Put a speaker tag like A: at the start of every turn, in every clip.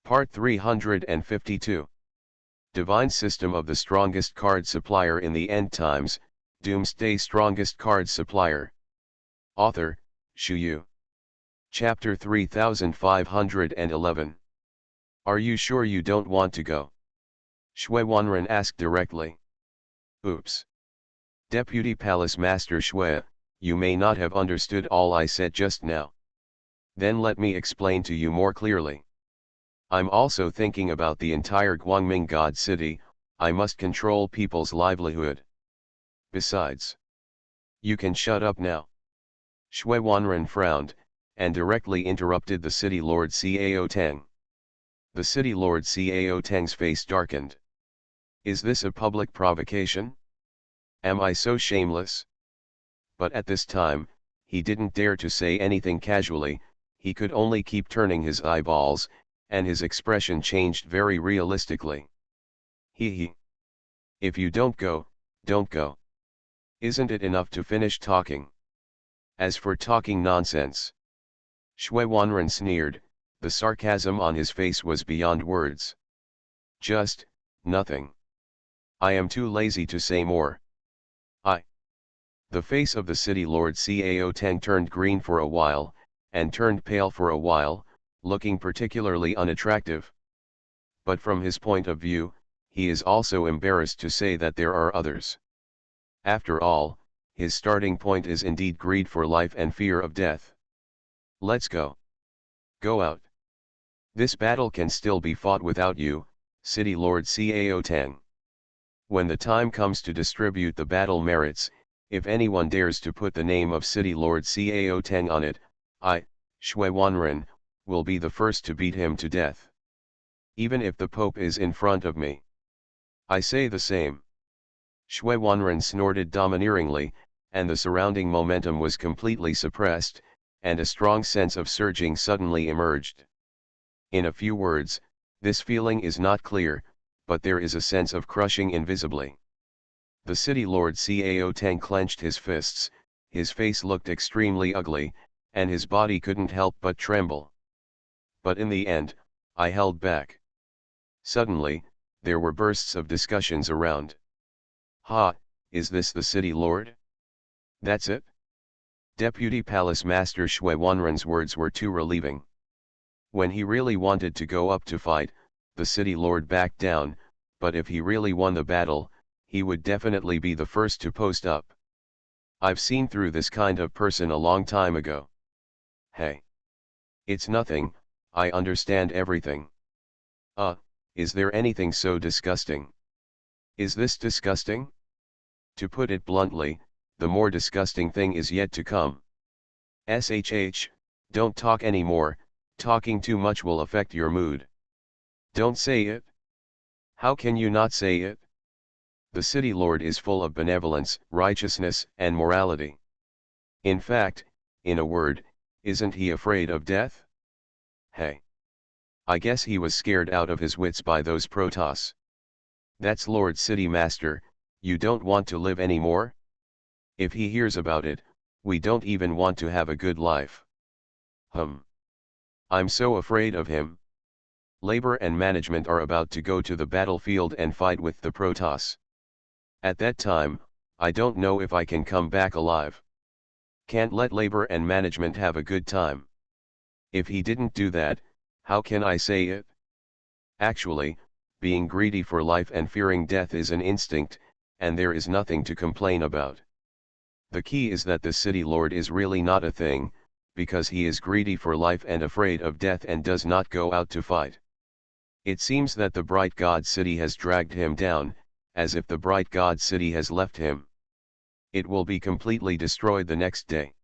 A: Part 352. Divine System of the Strongest Card Supplier in the End Times, Doomsday Strongest Card Supplier. Author, Shu Yu. Chapter 3511. Are you sure you don't want to go? Shui Wanren asked directly. Oops. Deputy Palace Master Shui, you may not have understood all I said just now. Then let me explain to you more clearly. I'm also thinking about the entire Guangming God City. I must control people's livelihood. Besides, you can shut up now. Shui Wanren frowned, and directly interrupted the city lord Cao Teng. The city lord Cao Teng's face darkened. Is this a public provocation? Am I so shameless? But at this time, he didn't dare to say anything casually. He could only keep turning his eyeballs, and his expression changed very realistically. He. If you don't go, don't go. Isn't it enough to finish talking? As for talking nonsense. Shui Wanren sneered, the sarcasm on his face was beyond words. Just, nothing. I am too lazy to say more. The face of the city lord Cao Teng turned green for a while, and turned pale for a while, looking particularly unattractive. But from his point of view, he is also embarrassed to say that there are others. After all, his starting point is indeed greed for life and fear of death. Let's go. Go out. This battle can still be fought without you, City Lord Cao Teng. When the time comes to distribute the battle merits, if anyone dares to put the name of City Lord Cao Teng on it, I, Shui Wanren, will be the first to beat him to death. Even if the Pope is in front of me. I say the same. Shui Wanren snorted domineeringly, and the surrounding momentum was completely suppressed, and a strong sense of surging suddenly emerged. In a few words, this feeling is not clear, but there is a sense of crushing invisibly. The city lord Cao Teng clenched his fists, his face looked extremely ugly, and his body couldn't help but tremble. But in the end, I held back. Suddenly, there were bursts of discussions around. Ha, is this the city lord? That's it? Deputy Palace Master Shui Wanren's words were too relieving. When he really wanted to go up to fight, the city lord backed down, but if he really won the battle, he would definitely be the first to post up. I've seen through this kind of person a long time ago. Hey. It's nothing, I understand everything. Is there anything so disgusting? Is this disgusting? To put it bluntly, the more disgusting thing is yet to come. SHH, don't talk anymore, talking too much will affect your mood. Don't say it. How can you not say it? The city lord is full of benevolence, righteousness, and morality. In fact, in a word, isn't he afraid of death? Hey. I guess he was scared out of his wits by those Protoss. That's Lord City Master, you don't want to live anymore? If he hears about it, we don't even want to have a good life. I'm so afraid of him. Labor and management are about to go to the battlefield and fight with the Protoss. At that time, I don't know if I can come back alive. Can't let labor and management have a good time. If he didn't do that, how can I say it? Actually, being greedy for life and fearing death is an instinct, and there is nothing to complain about. The key is that the city lord is really not a thing, because he is greedy for life and afraid of death and does not go out to fight. It seems that the bright God City has dragged him down, as if the bright God City has left him. It will be completely destroyed the next day.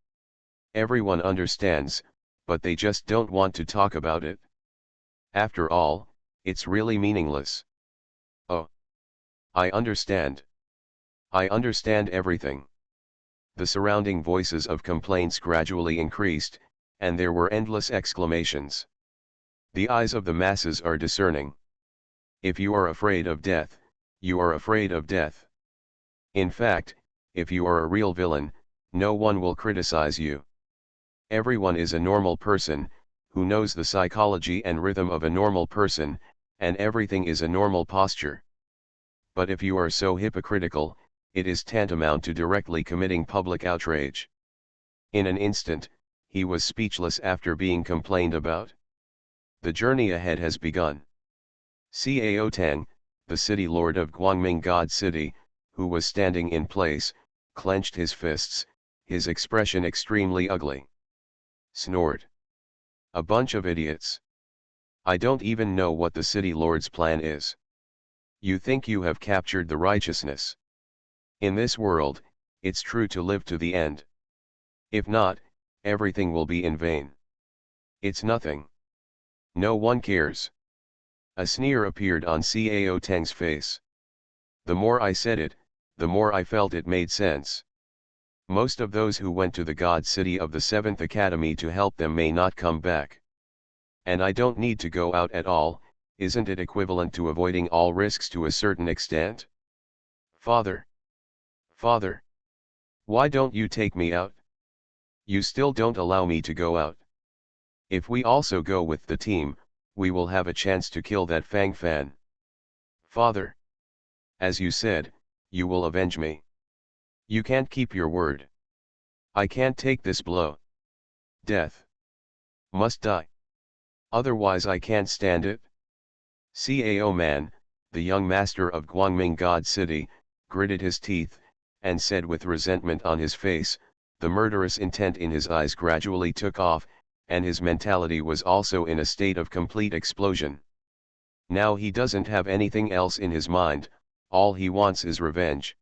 A: Everyone understands, but they just don't want to talk about it. After all, it's really meaningless. Oh. I understand. I understand everything. The surrounding voices of complaints gradually increased, and there were endless exclamations. The eyes of the masses are discerning. If you are afraid of death, you are afraid of death. In fact, if you are a real villain, no one will criticize you. Everyone is a normal person, who knows the psychology and rhythm of a normal person, and everything is a normal posture. But if you are so hypocritical, it is tantamount to directly committing public outrage. In an instant, he was speechless after being complained about. The journey ahead has begun. Cao Tang, the city lord of Guangming God City, who was standing in place, clenched his fists, his expression extremely ugly. Snored. A bunch of idiots. I don't even know what the city lord's plan is. You think you have captured the righteousness. In this world, it's true to live to the end. If not, everything will be in vain. It's nothing. No one cares. A sneer appeared on Cao Tang's face. The more I said it, the more I felt it made sense. Most of those who went to the God City of the 7th Academy to help them may not come back. And I don't need to go out at all, isn't it equivalent to avoiding all risks to a certain extent? Father! Father! Why don't you take me out? You still don't allow me to go out. If we also go with the team, we will have a chance to kill that Fang Fan. Father! As you said, you will avenge me. You can't keep your word. I can't take this blow. Death. Must die. Otherwise I can't stand it. Cao Man, the young master of Guangming God City, gritted his teeth, and said with resentment on his face, the murderous intent in his eyes gradually took off, and his mentality was also in a state of complete explosion. Now he doesn't have anything else in his mind, all he wants is revenge.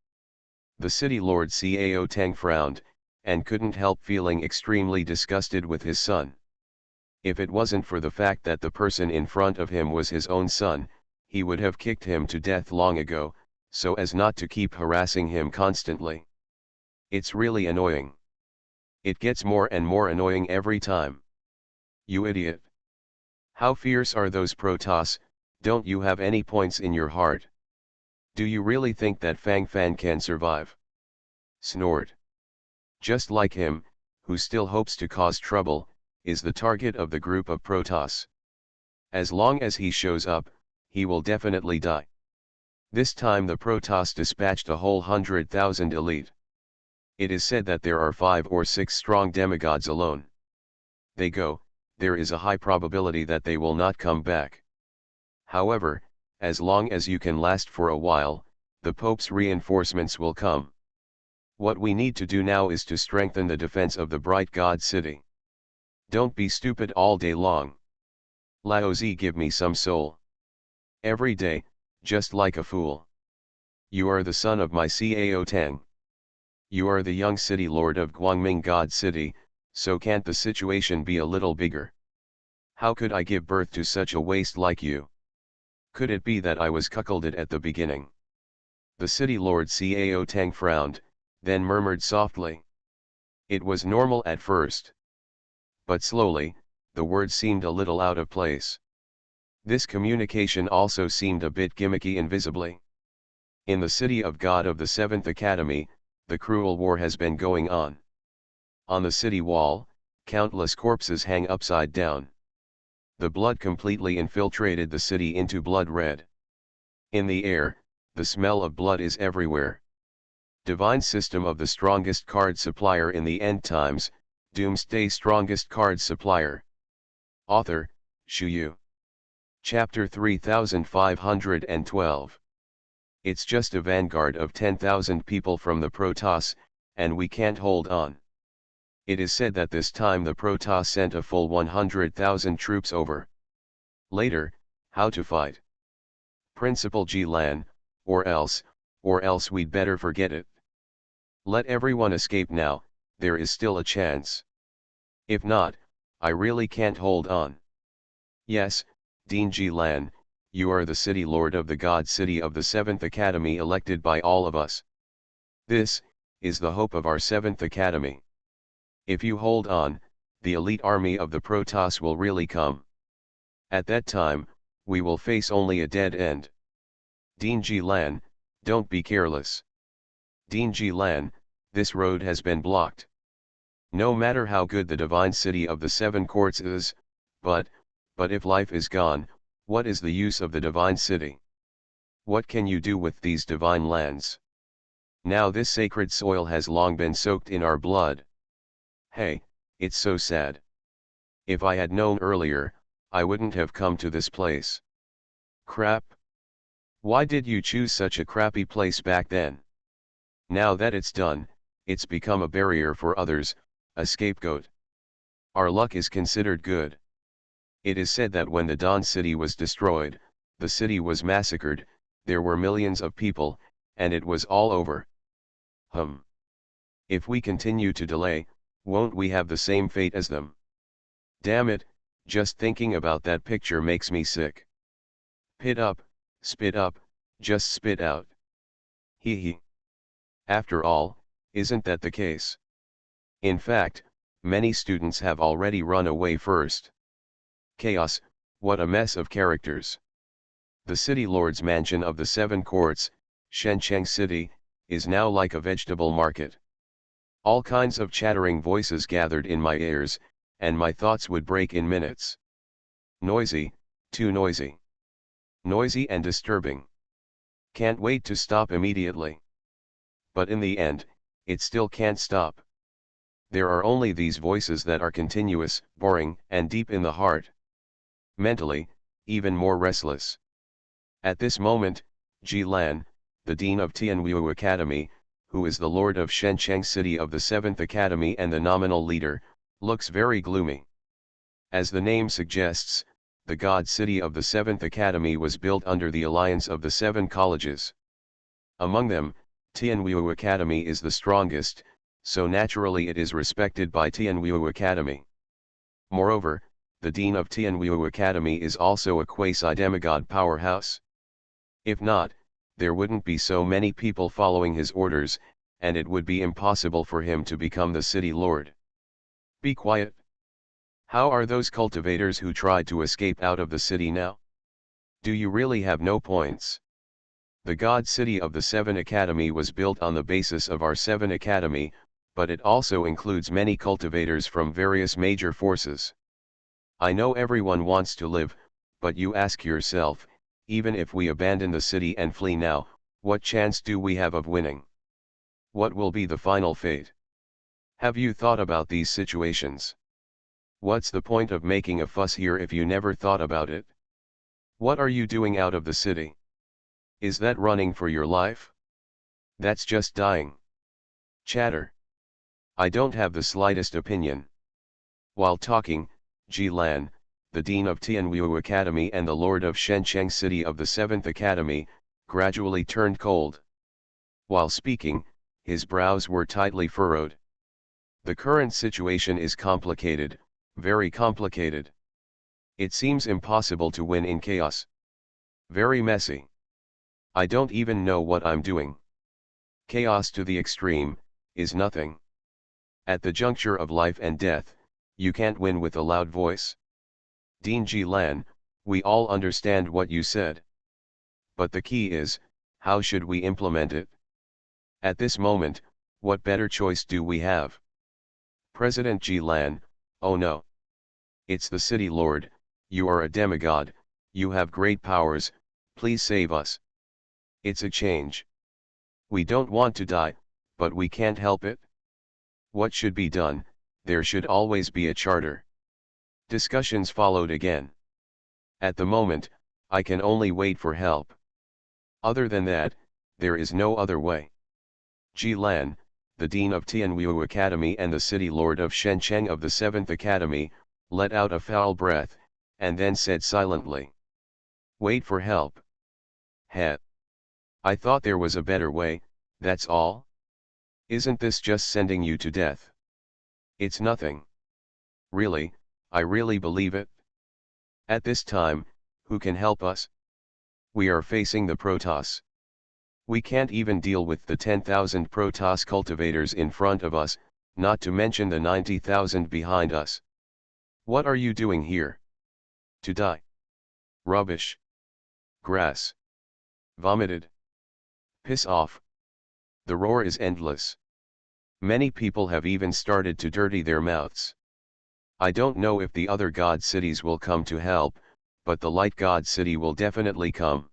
A: The city lord Cao Tang frowned, and couldn't help feeling extremely disgusted with his son. If it wasn't for the fact that the person in front of him was his own son, he would have kicked him to death long ago, so as not to keep harassing him constantly. It's really annoying. It gets more and more annoying every time. You idiot. How fierce are those Protoss, don't you have any points in your heart? Do you really think that Fang Fan can survive? Snored. Just like him, who still hopes to cause trouble, is the target of the group of Protoss. As long as he shows up, he will definitely die. This time the Protoss dispatched a whole 100,000 elite. It is said that there are 5 or 6 strong demigods alone. They go, there is a high probability that they will not come back. However, as long as you can last for a while, the Pope's reinforcements will come. What we need to do now is to strengthen the defense of the bright God City. Don't be stupid all day long. Laozi, give me some soul. Every day, just like a fool. You are the son of my Cao Tang. You are the young city lord of Guangming God City, so can't the situation be a little bigger? How could I give birth to such a waste like you? Could it be that I was cuckolded at the beginning? The city lord Cao Tang frowned, then murmured softly. It was normal at first. But slowly, the words seemed a little out of place. This communication also seemed a bit gimmicky invisibly. In the city of God of the 7th Academy, the cruel war has been going on. On the city wall, countless corpses hang upside down. The blood completely infiltrated the city into blood red. In the air, the smell of blood is everywhere. Divine system of the strongest card supplier in the end times, Doomsday strongest card supplier. Author, Shu Yu. Chapter 3512. It's just a vanguard of 10,000 people from the Protoss, and we can't hold on. It is said that this time the Protoss sent a full 100,000 troops over. Later, how to fight? Principal Ji-Lan, or else we'd better forget it. Let everyone escape now, there is still a chance. If not, I really can't hold on. Yes, Dean Ji-Lan, you are the city lord of the God City of the 7th Academy elected by all of us. This is the hope of our 7th Academy. If you hold on, the elite army of the Protoss will really come. At that time, we will face only a dead end. Dean Ji-Lan, don't be careless. Dean Ji-Lan, this road has been blocked. No matter how good the divine city of the 7 courts is, But, but if life is gone, what is the use of the divine city? What can you do with these divine lands? Now this sacred soil has long been soaked in our blood. Hey, it's so sad. If I had known earlier, I wouldn't have come to this place. Crap. Why did you choose such a crappy place back then? Now that it's done, it's become a barrier for others, a scapegoat. Our luck is considered good. It is said that when the Dawn City was destroyed, the city was massacred, there were millions of people, and it was all over. If we continue to delay, won't we have the same fate as them? Damn it, just thinking about that picture makes me sick. Spit up, just spit out. Hee hee. After all, isn't that the case? In fact, many students have already run away first. Chaos, what a mess of characters. The city lord's mansion of the seven courts, Shencheng City, is now like a vegetable market. All kinds of chattering voices gathered in my ears, and my thoughts would break in minutes. Noisy, too noisy. Noisy and disturbing. Can't wait to stop immediately. But in the end, it still can't stop. There are only these voices that are continuous, boring, and deep in the heart. Mentally, even more restless. At this moment, Ji Lan, the dean of Tianwu Academy, who is the lord of Shencheng City of the 7th Academy and the nominal leader, looks very gloomy. As the name suggests, the God City of the 7th Academy was built under the alliance of the 7 colleges. Among them, Tianwu Academy is the strongest, so naturally it is respected by Tianwu Academy. Moreover, the dean of Tianwu Academy is also a quasi-demigod powerhouse. If not, there wouldn't be so many people following his orders, and it would be impossible for him to become the city lord. Be quiet. How are those cultivators who tried to escape out of the city now? Do you really have no points? The God City of the 7 Academy was built on the basis of our 7 Academy, but it also includes many cultivators from various major forces. I know everyone wants to live, but you ask yourself, even if we abandon the city and flee now, what chance do we have of winning? What will be the final fate? Have you thought about these situations? What's the point of making a fuss here if you never thought about it? What are you doing out of the city? Is that running for your life? That's just dying. Chatter. I don't have the slightest opinion. While talking, Ji Lan, the dean of Tianwu Academy and the lord of Shencheng City of the 7th Academy, gradually turned cold. While speaking, his brows were tightly furrowed. The current situation is complicated, very complicated. It seems impossible to win in chaos. Very messy. I don't even know what I'm doing. Chaos to the extreme, is nothing. At the juncture of life and death, you can't win with a loud voice. Dean Ji Lan, we all understand what you said. But the key is, how should we implement it? At this moment, what better choice do we have? President Ji Lan, oh no. It's the city lord, you are a demigod, you have great powers, please save us. It's a change. We don't want to die, but we can't help it. What should be done? There should always be a charter. Discussions followed again. At the moment, I can only wait for help. Other than that, there is no other way. Ji Lan, the dean of Tianwu Academy and the city lord of Shencheng of the 7th Academy, let out a foul breath, and then said silently. Wait for help. Heh. I thought there was a better way, that's all. Isn't this just sending you to death? It's nothing. Really, I really believe it. At this time, who can help us? We are facing the Protoss. We can't even deal with the 10,000 Protoss cultivators in front of us, not to mention the 90,000 behind us. What are you doing here? To die. Rubbish. Grass. Vomited. Piss off. The roar is endless. Many people have even started to dirty their mouths. I don't know if the other god cities will come to help, but the light god city will definitely come.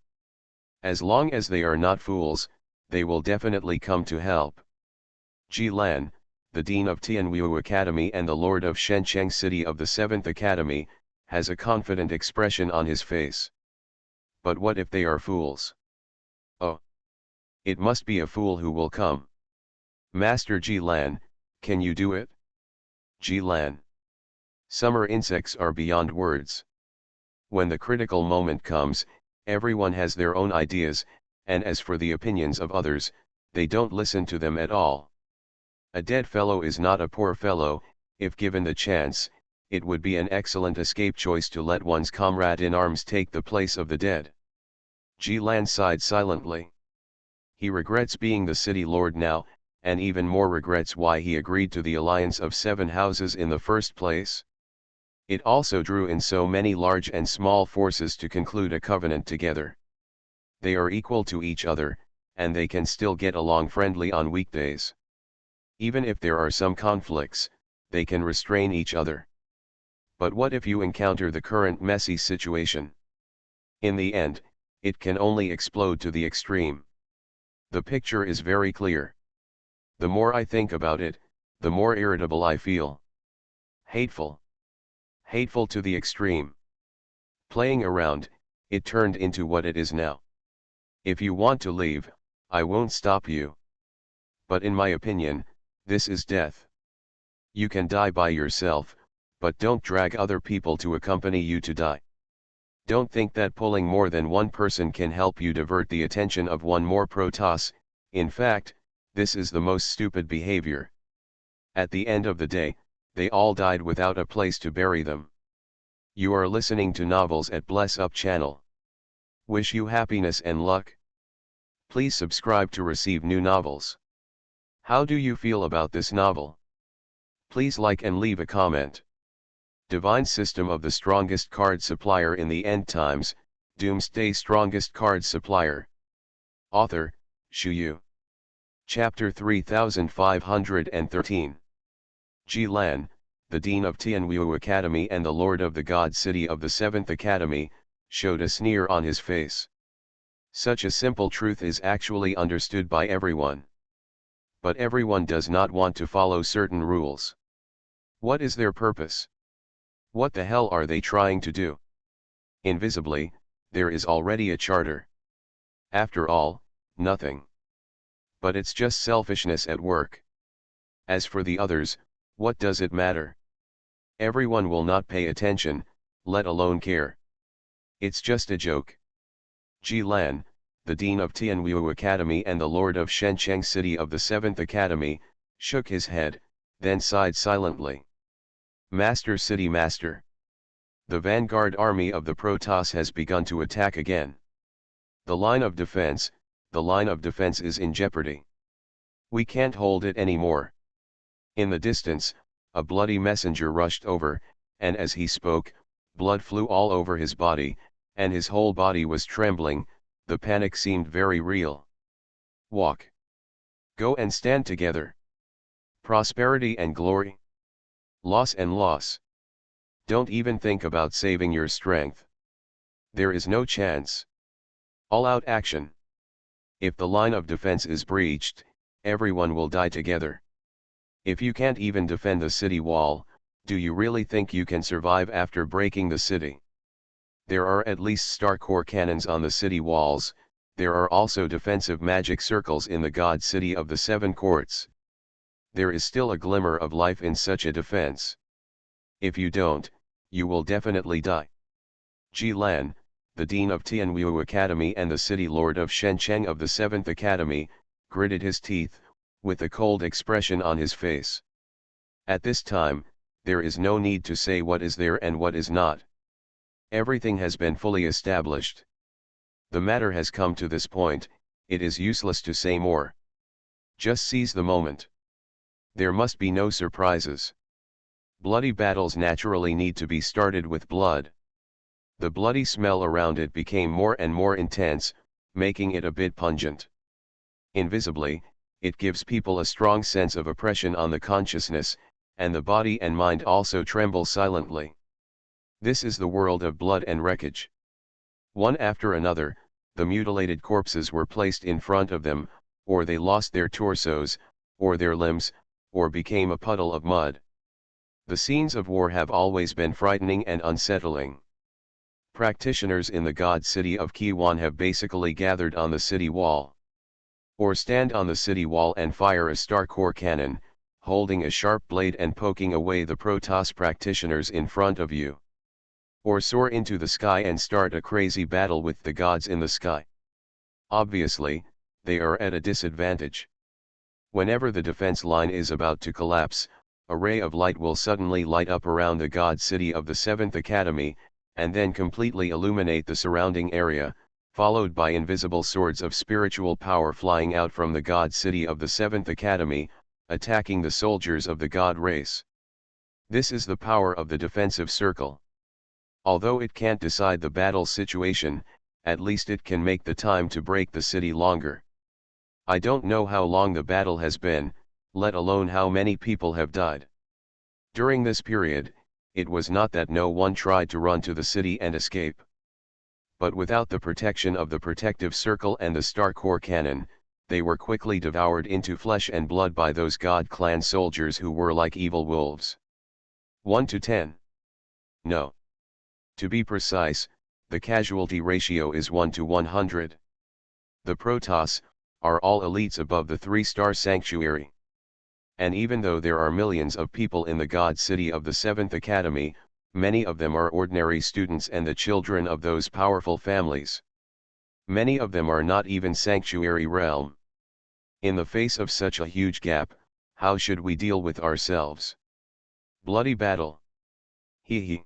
A: As long as they are not fools, they will definitely come to help. Ji Lan, the Dean of Tianwu Academy and the Lord of Shencheng City of the 7th Academy, has a confident expression on his face. But what if they are fools? Oh! It must be a fool who will come. Master Ji Lan, can you do it? Ji Lan. Summer insects are beyond words. When the critical moment comes, everyone has their own ideas, and as for the opinions of others, they don't listen to them at all. A dead fellow is not a poor fellow. If given the chance, it would be an excellent escape choice to let one's comrade in arms take the place of the dead. Ji Lan sighed silently. He regrets being the city lord now, and even more regrets why he agreed to the alliance of 7 houses in the first place. It also drew in so many large and small forces to conclude a covenant together. They are equal to each other, and they can still get along friendly on weekdays. Even if there are some conflicts, they can restrain each other. But what if you encounter the current messy situation? In the end, it can only explode to the extreme. The picture is very clear. The more I think about it, the more irritable I feel. Hateful. Hateful to the extreme. Playing around, it turned into what it is now. If you want to leave, I won't stop you. But in my opinion, this is death. You can die by yourself, but don't drag other people to accompany you to die. Don't think that pulling more than one person can help you divert the attention of one more Protoss. In fact, this is the most stupid behavior. At the end of the day, they all died without a place to bury them. You are listening to Novels at Bless Up channel. Wish you happiness and luck. Please subscribe to receive new novels. How do you feel about this novel? Please like and leave a comment. Divine System of the Strongest Card Supplier in the End Times, Doomsday Strongest Card Supplier. Author, Shu Yu. Chapter 3513. Ji Lan, the Dean of Tianwu Academy and the Lord of the God City of the 7th Academy, showed a sneer on his face. Such a simple truth is actually understood by everyone. But everyone does not want to follow certain rules. What is their purpose? What the hell are they trying to do? Invisibly, there is already a charter. After all, nothing. But it's just selfishness at work. As for the others, what does it matter? Everyone will not pay attention, let alone care. It's just a joke. Ji Lan, the Dean of Tianwu Academy and the Lord of Shencheng City of the 7th Academy, shook his head, then sighed silently. Master City Master. The vanguard army of the Protoss has begun to attack again. The line of defense is in jeopardy. We can't hold it anymore. In the distance, a bloody messenger rushed over, and as he spoke, blood flew all over his body, and his whole body was trembling. The panic seemed very real. Walk. Go and stand together. Prosperity and glory. Loss and loss. Don't even think about saving your strength. There is no chance. All-out action. If the line of defense is breached, everyone will die together. If you can't even defend the city wall, do you really think you can survive after breaking the city? There are at least star core cannons on the city walls. There are also defensive magic circles in the god city of the 7 courts. There is still a glimmer of life in such a defense. If you don't, you will definitely die. Ji Lan, the Dean of Tianwu Academy and the City Lord of Shencheng of the 7th Academy, gritted his teeth, with a cold expression on his face. At this time, there is no need to say what is there and what is not. Everything has been fully established. The matter has come to this point, it is useless to say more. Just seize the moment. There must be no surprises. Bloody battles naturally need to be started with blood. The bloody smell around it became more and more intense, making it a bit pungent. Invisibly, it gives people a strong sense of oppression on the consciousness, and the body and mind also tremble silently. This is the world of blood and wreckage. One after another, the mutilated corpses were placed in front of them, or they lost their torsos, or their limbs, or became a puddle of mud. The scenes of war have always been frightening and unsettling. Practitioners in the god city of Kiwon have basically gathered on the city wall. Or stand on the city wall and fire a star-core cannon, holding a sharp blade and poking away the Protoss practitioners in front of you. Or soar into the sky and start a crazy battle with the gods in the sky. Obviously, they are at a disadvantage. Whenever the defense line is about to collapse, a ray of light will suddenly light up around the god city of the 7th Academy, and then completely illuminate the surrounding area, followed by invisible swords of spiritual power flying out from the god city of the 7th Academy, attacking the soldiers of the god race. This is the power of the defensive circle. Although it can't decide the battle situation, at least it can make the time to break the city longer. I don't know how long the battle has been, let alone how many people have died. During this period, it was not that no one tried to run to the city and escape. But without the protection of the protective circle and the star core cannon, they were quickly devoured into flesh and blood by those God clan soldiers who were like evil wolves. 1 to 10. No. To be precise, the casualty ratio is 1 to 100. The Protoss are all elites above the 3-star sanctuary. And even though there are millions of people in the God City of the 7th Academy, many of them are ordinary students and the children of those powerful families. Many of them are not even sanctuary realm. In the face of such a huge gap, how should we deal with ourselves? Bloody battle. Hee hee.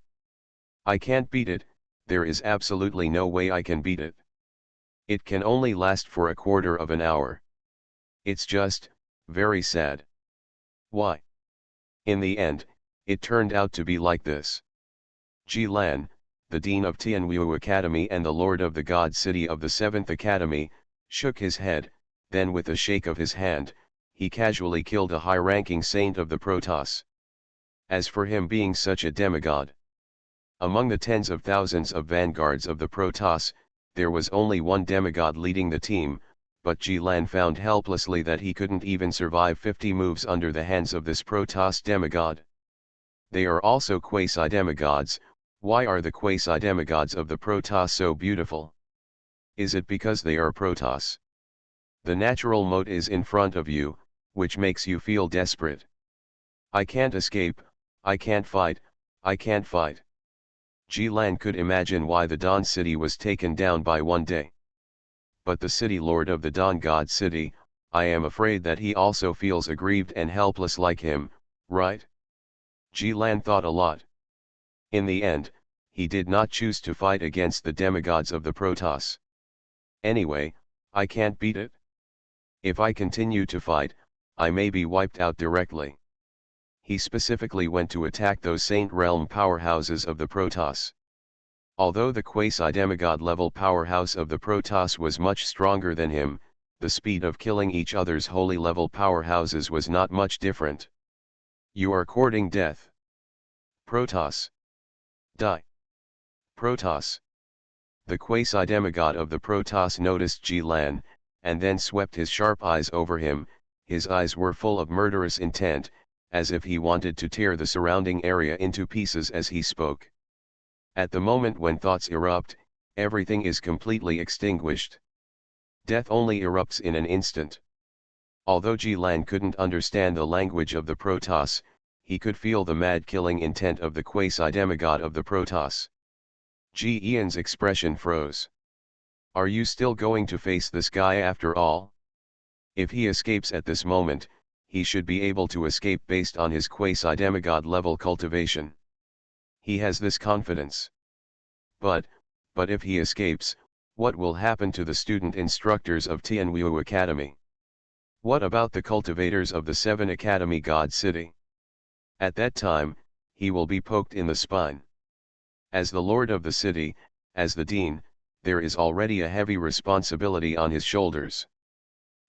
A: I can't beat it, there is absolutely no way I can beat it. It can only last for a quarter of an hour. It's just, very sad. Why? In the end, it turned out to be like this. Ji Lan, the Dean of Tianwu Academy and the Lord of the God City of the 7th Academy, shook his head, then with a shake of his hand, he casually killed a high-ranking saint of the Protoss. As for him being such a demigod. Among the tens of thousands of vanguards of the Protoss, there was only one demigod leading the team, but Ji Lan found helplessly that he couldn't even survive 50 moves under the hands of this Protoss demigod. They are also quasi-demigods. Why are the quasi-demigods of the Protoss so beautiful? Is it because they are Protoss? The natural moat is in front of you, which makes you feel desperate. I can't escape, I can't fight, I can't fight. Ji Lan could imagine why the Dawn City was taken down by one day. But the city lord of the Dawn God City, I am afraid that he also feels aggrieved and helpless like him, right? Ji Lan thought a lot. In the end, he did not choose to fight against the demigods of the Protoss. Anyway, I can't beat it. If I continue to fight, I may be wiped out directly. He specifically went to attack those Saint Realm powerhouses of the Protoss. Although the quasi-demigod level powerhouse of the Protoss was much stronger than him, the speed of killing each other's holy level powerhouses was not much different. You are courting death. Protoss. Die. Protoss. The quasi-demigod of the Protoss noticed Ji Lan, and then swept his sharp eyes over him. His eyes were full of murderous intent, as if he wanted to tear the surrounding area into pieces as he spoke. At the moment when thoughts erupt, everything is completely extinguished. Death only erupts in an instant. Although Ji Lan couldn't understand the language of the Protoss, he could feel the mad killing intent of the quasi-demigod of the Protoss. Ji Ian's expression froze. Are you still going to face this guy after all? If he escapes at this moment, he should be able to escape based on his quasi-demigod level cultivation. He has this confidence. But if he escapes, what will happen to the student instructors of Tianwu Academy? What about the cultivators of the 7 Academy God City? At that time, he will be poked in the spine. As the lord of the city, as the dean, there is already a heavy responsibility on his shoulders.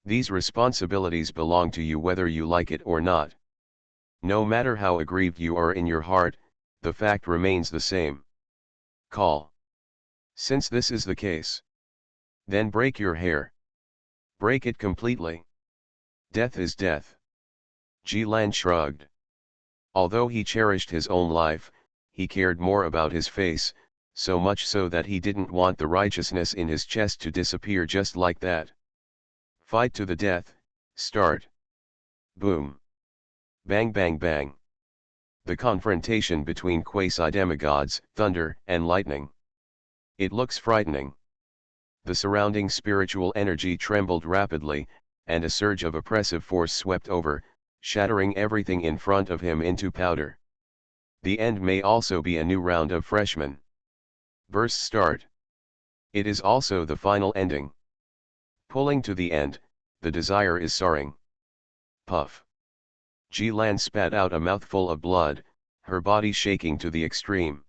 A: These responsibilities belong to you whether you like it or not. No matter how aggrieved you are in your heart, the fact remains the same. Call. Since this is the case, then break your hair. Break it completely. Death is death. Ji-lan shrugged. Although he cherished his own life, he cared more about his face, so much so that he didn't want the righteousness in his chest to disappear just like that. Fight to the death, start. Boom. Bang bang bang. The confrontation between quasi-demigods, thunder and lightning. It looks frightening. The surrounding spiritual energy trembled rapidly, and a surge of oppressive force swept over, shattering everything in front of him into powder. The end may also be a new round of freshmen. Burst start. It is also the final ending. Pulling to the end, the desire is soaring. Puff. Ji-lan spat out a mouthful of blood, her body shaking to the extreme.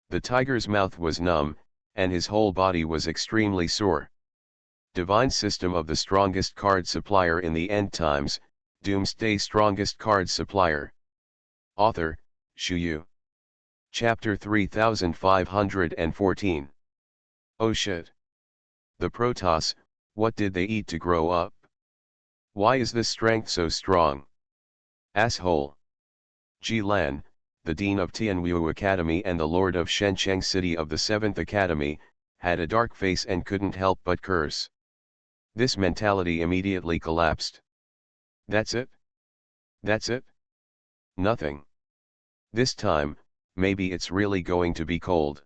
A: The tiger's mouth was numb, and his whole body was extremely sore. Divine system of the strongest card supplier in the end times, Doomsday strongest card supplier. Author, Shu Yu. Chapter 3514. Oh shit. The Protoss, what did they eat to grow up? Why is this strength so strong? Asshole. Ji-lan, the Dean of Tianwu Academy and the Lord of Shencheng City of the 7th Academy, had a dark face and couldn't help but curse. This mentality immediately collapsed. That's it? That's it? Nothing. This time, maybe it's really going to be cold.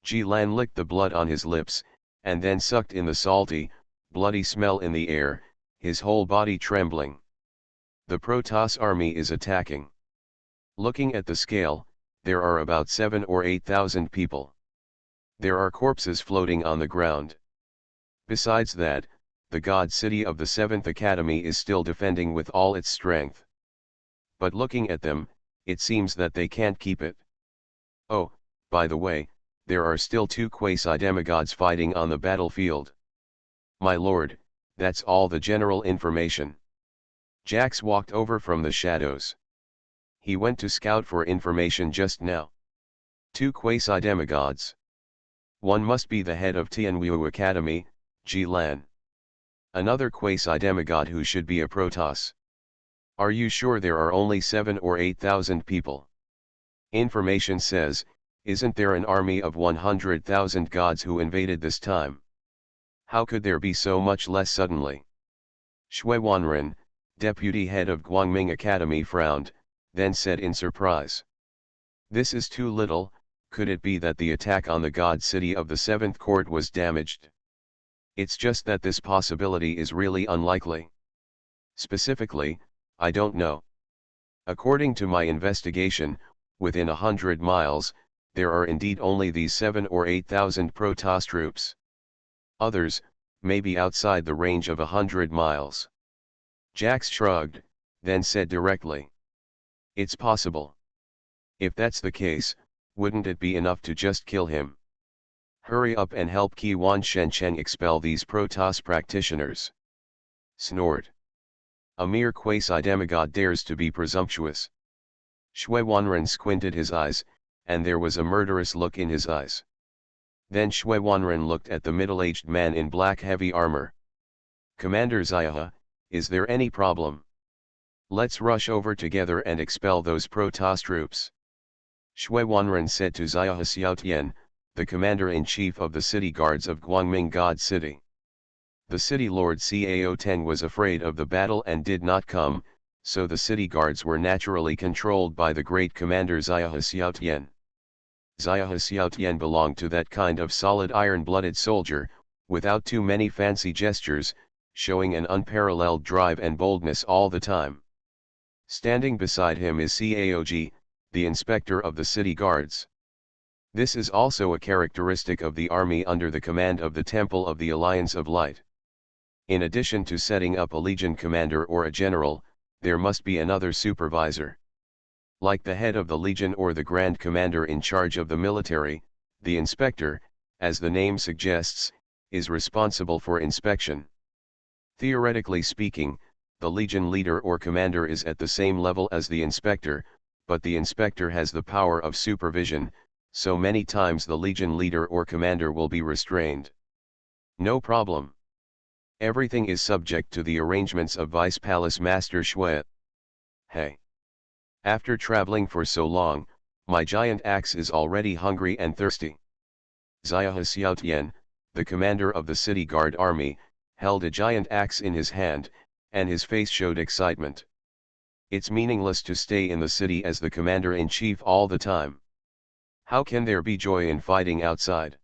A: Ji-lan licked the blood on his lips, and then sucked in the salty, bloody smell in the air, his whole body trembling. The Protoss army is attacking. Looking at the scale, there are about 7 or 8,000 people. There are corpses floating on the ground. Besides that, the god city of the 7th Academy is still defending with all its strength. But looking at them, it seems that they can't keep it. Oh, by the way, there are still 2 quasi-demigods fighting on the battlefield. My lord, that's all the general information. Jax walked over from the shadows. He went to scout for information just now. 2 quasi-demigods. One must be the head of Tianwu Academy, Ji-lan. Another quasi-demigod who should be a Protoss. Are you sure there are only 7 or 8,000 people? Information says, isn't there an army of 100,000 gods who invaded this time? How could there be so much less suddenly? Shui Wanren, deputy head of Guangming Academy frowned, then said in surprise. This is too little. Could it be that the attack on the god city of the 7th court was damaged? It's just that this possibility is really unlikely. Specifically, I don't know. According to my investigation, within 100 miles, there are indeed only these 7 or 8,000 Protoss troops. Others, maybe outside the range of 100 miles. Jax shrugged, then said directly. It's possible. If that's the case, wouldn't it be enough to just kill him? Hurry up and help Qiwan Shencheng expel these Protoss practitioners. Snored. A mere quasi-demigod dares to be presumptuous. Shui Wanren squinted his eyes, and there was a murderous look in his eyes. Then Shui Wanren looked at the middle-aged man in black heavy armor. Commander Xiahe, is there any problem? Let's rush over together and expel those Protoss troops. Shui Wanren said to Xiahe Xiaotian, the commander-in-chief of the city guards of Guangming God City. The city lord Cao Teng was afraid of the battle and did not come, so the city guards were naturally controlled by the great commander Xiahe Xiaotian. Xiahe Xiaotian belonged to that kind of solid iron-blooded soldier, without too many fancy gestures, showing an unparalleled drive and boldness all the time. Standing beside him is Caog, the inspector of the city guards. This is also a characteristic of the army under the command of the Temple of the Alliance of Light. In addition to setting up a legion commander or a general, there must be another supervisor. Like the head of the legion or the grand commander in charge of the military, the inspector, as the name suggests, is responsible for inspection. Theoretically speaking, the Legion leader or commander is at the same level as the inspector, but the inspector has the power of supervision, so many times the Legion leader or commander will be restrained. No problem. Everything is subject to the arrangements of Vice Palace Master Shui. Hey. After traveling for so long, my giant axe is already hungry and thirsty. Xia Xiaotian, the commander of the city guard army, held a giant axe in his hand, and his face showed excitement. It's meaningless to stay in the city as the commander-in-chief all the time. How can there be joy in fighting outside?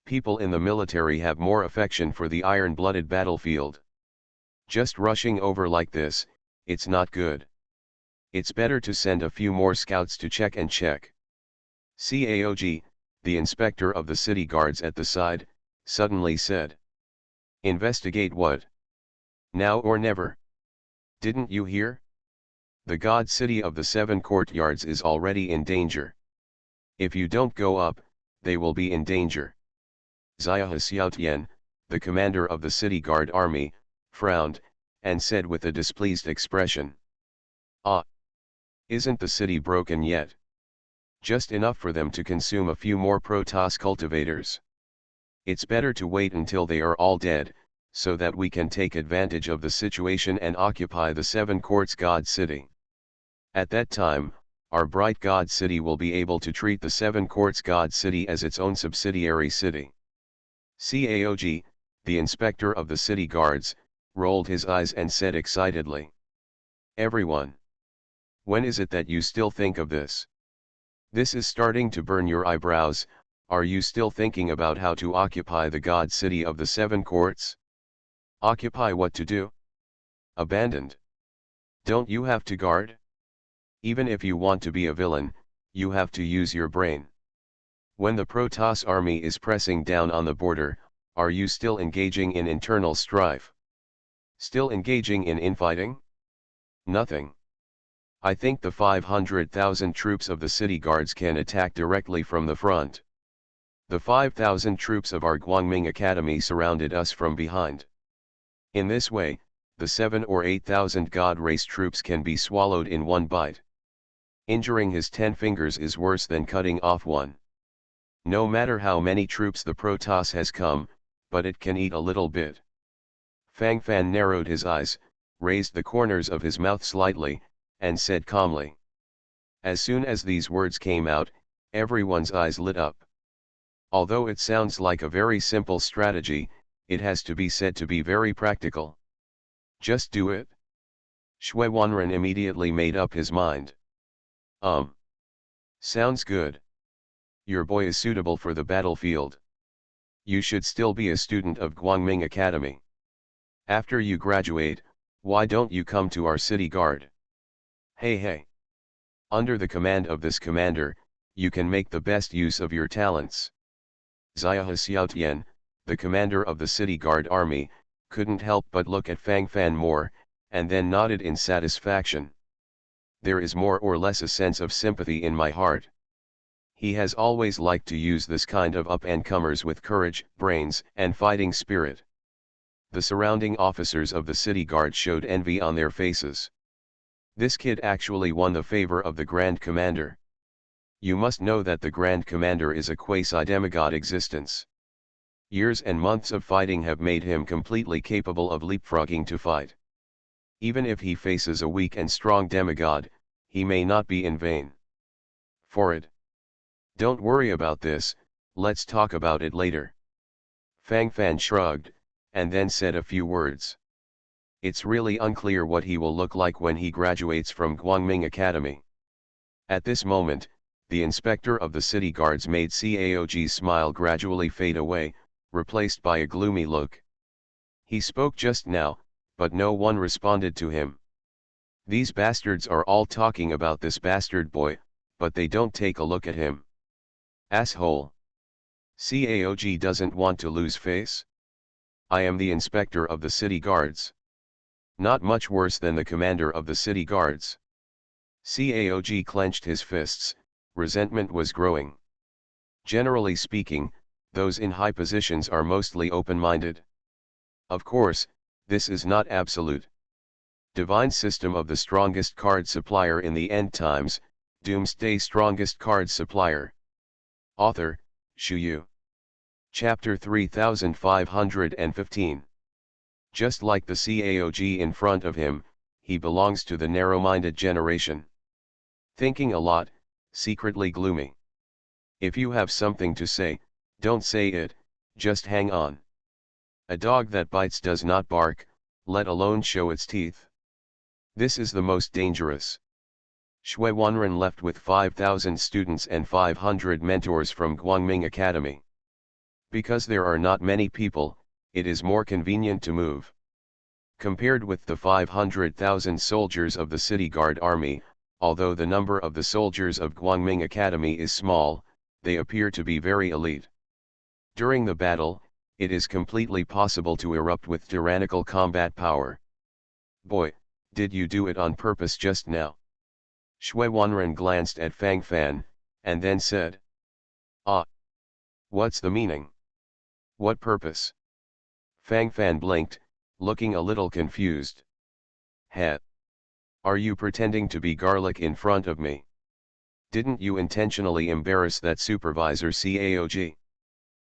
A: People in the military have more affection for the iron-blooded battlefield. Just rushing over like this, it's not good. It's better to send a few more scouts to check and check. Caog, the inspector of the city guards at the side, suddenly said. Investigate what? Now or never? Didn't you hear? The god city of the 7 courtyards is already in danger. If you don't go up, they will be in danger. Xia Xiaotian, the commander of the city guard army, frowned, and said with a displeased expression. Ah! Isn't the city broken yet? Just enough for them to consume a few more Protoss cultivators. It's better to wait until they are all dead, so that we can take advantage of the situation and occupy the 7 Courts God City. At that time, our bright God City will be able to treat the 7 Courts God City as its own subsidiary city. Caog, the inspector of the city guards, rolled his eyes and said excitedly. Everyone! When is it that you still think of this? This is starting to burn your eyebrows. Are you still thinking about how to occupy the God City of the 7 Courts? Occupy what to do? Abandoned. Don't you have to guard? Even if you want to be a villain, you have to use your brain. When the Protoss army is pressing down on the border, are you still engaging in internal strife? Still engaging in infighting? Nothing. I think the 500,000 troops of the city guards can attack directly from the front. The 5,000 troops of our Guangming Academy surrounded us from behind. In this way, the 7 or 8,000 God race troops can be swallowed in one bite. Injuring his 10 fingers is worse than cutting off one. No matter how many troops the Protoss has come, but it can eat a little bit. Fang Fan narrowed his eyes, raised the corners of his mouth slightly, and said calmly. As soon as these words came out, everyone's eyes lit up. Although it sounds like a very simple strategy, it has to be said to be very practical. Just do it. Shui Wanren immediately made up his mind. Sounds good. Your boy is suitable for the battlefield. You should still be a student of Guangming Academy. After you graduate, why don't you come to our city guard? Hey. Under the command of this commander, you can make the best use of your talents. Xia Xiaotian, the commander of the city guard army, couldn't help but look at Fang Fan more, and then nodded in satisfaction. There is more or less a sense of sympathy in my heart. He has always liked to use this kind of up-and-comers with courage, brains, and fighting spirit. The surrounding officers of the city guard showed envy on their faces. This kid actually won the favor of the Grand Commander. You must know that the Grand Commander is a quasi-demigod existence. Years and months of fighting have made him completely capable of leapfrogging to fight. Even if he faces a weak and strong demigod, he may not be in vain. For it. Don't worry about this, let's talk about it later. Fang Fan shrugged, and then said a few words. It's really unclear what he will look like when he graduates from Guangming Academy. At this moment, the inspector of the city guards made Caog's smile gradually fade away, replaced by a gloomy look. He spoke just now, but no one responded to him. These bastards are all talking about this bastard boy, but they don't take a look at him. Asshole. Caog doesn't want to lose face? I am the inspector of the city guards. Not much worse than the commander of the city guards. Caog clenched his fists, resentment was growing. Generally speaking, those in high positions are mostly open-minded. Of course, this is not absolute. Divine System of the Strongest Card Supplier in the End Times, Doomsday Strongest Card Supplier. Author, Shu Yu. Chapter 3515. Just like the CAOG in front of him, he belongs to the narrow-minded generation. Thinking a lot, secretly gloomy. If you have something to say, don't say it, just hang on. A dog that bites does not bark, let alone show its teeth. This is the most dangerous. Shui Wanren left with 5,000 students and 500 mentors from Guangming Academy. Because there are not many people, it is more convenient to move. Compared with the 500,000 soldiers of the City Guard Army, although the number of the soldiers of Guangming Academy is small, they appear to be very elite. During the battle, it is completely possible to erupt with tyrannical combat power. Boy, did you do it on purpose just now? Shui Wanren glanced at Fang Fan, and then said. Ah. What's the meaning? What purpose? Fang Fan blinked, looking a little confused. Heh. Are you pretending to be garlic in front of me? Didn't you intentionally embarrass that supervisor CAOG?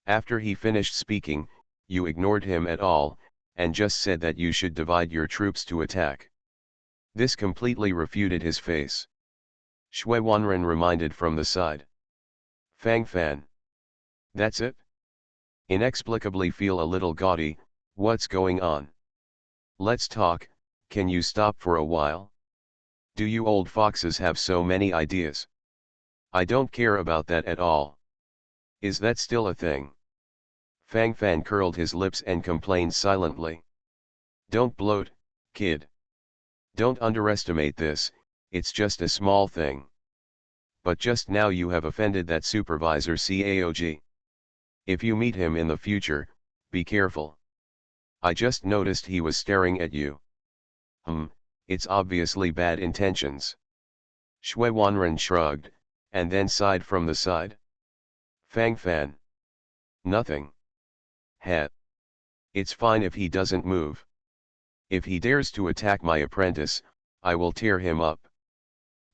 A: After he finished speaking, you ignored him at all, and just said that you should divide your troops to attack. This completely refuted his face. Shui Wanren reminded from the side. Fang Fan. That's it? Inexplicably feel a little gaudy, what's going on? Let's talk, can you stop for a while? Do you old foxes have so many ideas? I don't care about that at all. Is that still a thing? Fang Fan curled his lips and complained silently. Don't bloat, kid. Don't underestimate this, it's just a small thing. But just now you have offended that supervisor CAOG. If you meet him in the future, be careful. I just noticed he was staring at you. It's obviously bad intentions. Shui Wanren shrugged, and then sighed from the side. Fang Fan. Nothing. Heh. It's fine if he doesn't move. If he dares to attack my apprentice, I will tear him up.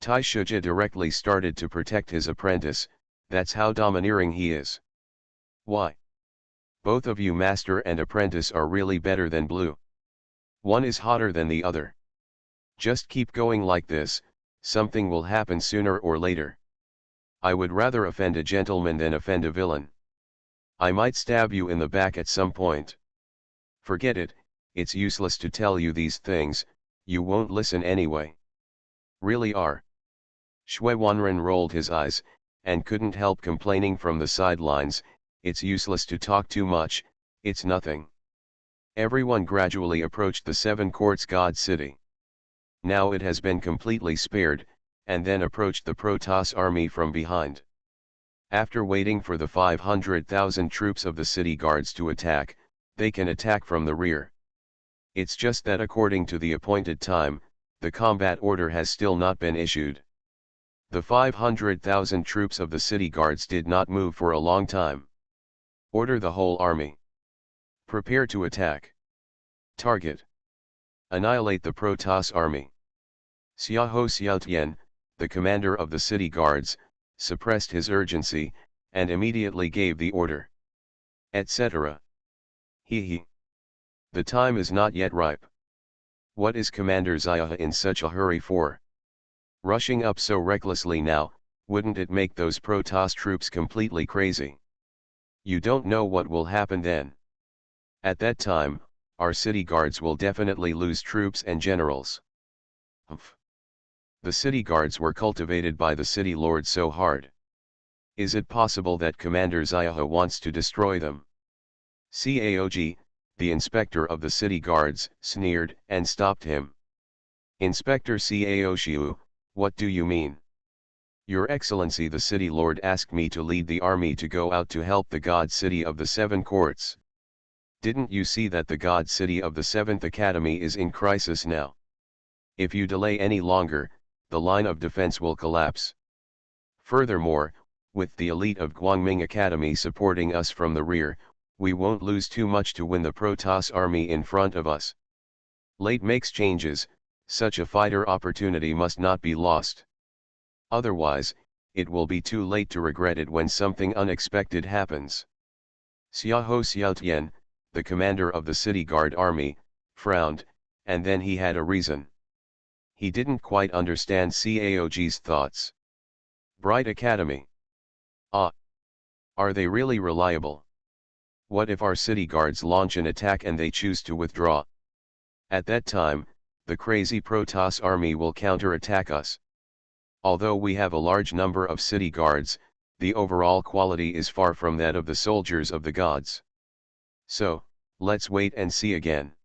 A: Tai Shuja directly started to protect his apprentice, that's how domineering he is. Why? Both of you master and apprentice are really better than blue. One is hotter than the other. Just keep going like this, something will happen sooner or later. I would rather offend a gentleman than offend a villain. I might stab you in the back at some point. Forget it, it's useless to tell you these things, you won't listen anyway. Really are. Shui Wanren rolled his eyes, and couldn't help complaining from the sidelines, it's useless to talk too much, it's nothing. Everyone gradually approached the Seven Courts God City. Now it has been completely spared, and then approached the Protoss army from behind. After waiting for the 500,000 troops of the city guards to attack, they can attack from the rear. It's just that according to the appointed time, the combat order has still not been issued. The 500,000 troops of the city guards did not move for a long time. Order the whole army. Prepare to attack. Target. Annihilate the Protoss army. Xiaoho Xiaotian, the commander of the city guards, suppressed his urgency, and immediately gave the order. Etc. He. The time is not yet ripe. What is Commander Xiaohe in such a hurry for? Rushing up so recklessly now, wouldn't it make those Protoss troops completely crazy? You don't know what will happen then. At that time, our city guards will definitely lose troops and generals. The city guards were cultivated by the city lord so hard. Is it possible that Commander Xiaohe wants to destroy them? CAOG, the inspector of the city guards, sneered and stopped him. Inspector Caoshiu, what do you mean? Your Excellency the city lord asked me to lead the army to go out to help the god city of the Seven Courts. Didn't you see that the god city of the Seventh Academy is in crisis now? If you delay any longer, the line of defense will collapse. Furthermore, with the elite of Guangming Academy supporting us from the rear, we won't lose too much to win the Protoss army in front of us. Late makes changes, Such a fighter opportunity must not be lost. Otherwise, it will be too late to regret it when something unexpected happens. Xiahou Xiaotian, the commander of the city guard army, frowned, and then he had a reason. He didn't quite understand Caog's thoughts. Bright Academy. Ah. Are they really reliable? What if our city guards launch an attack and they choose to withdraw? At that time, the crazy Protoss army will counter-attack us. Although we have a large number of city guards, the overall quality is far from that of the soldiers of the gods. So, let's wait and see again.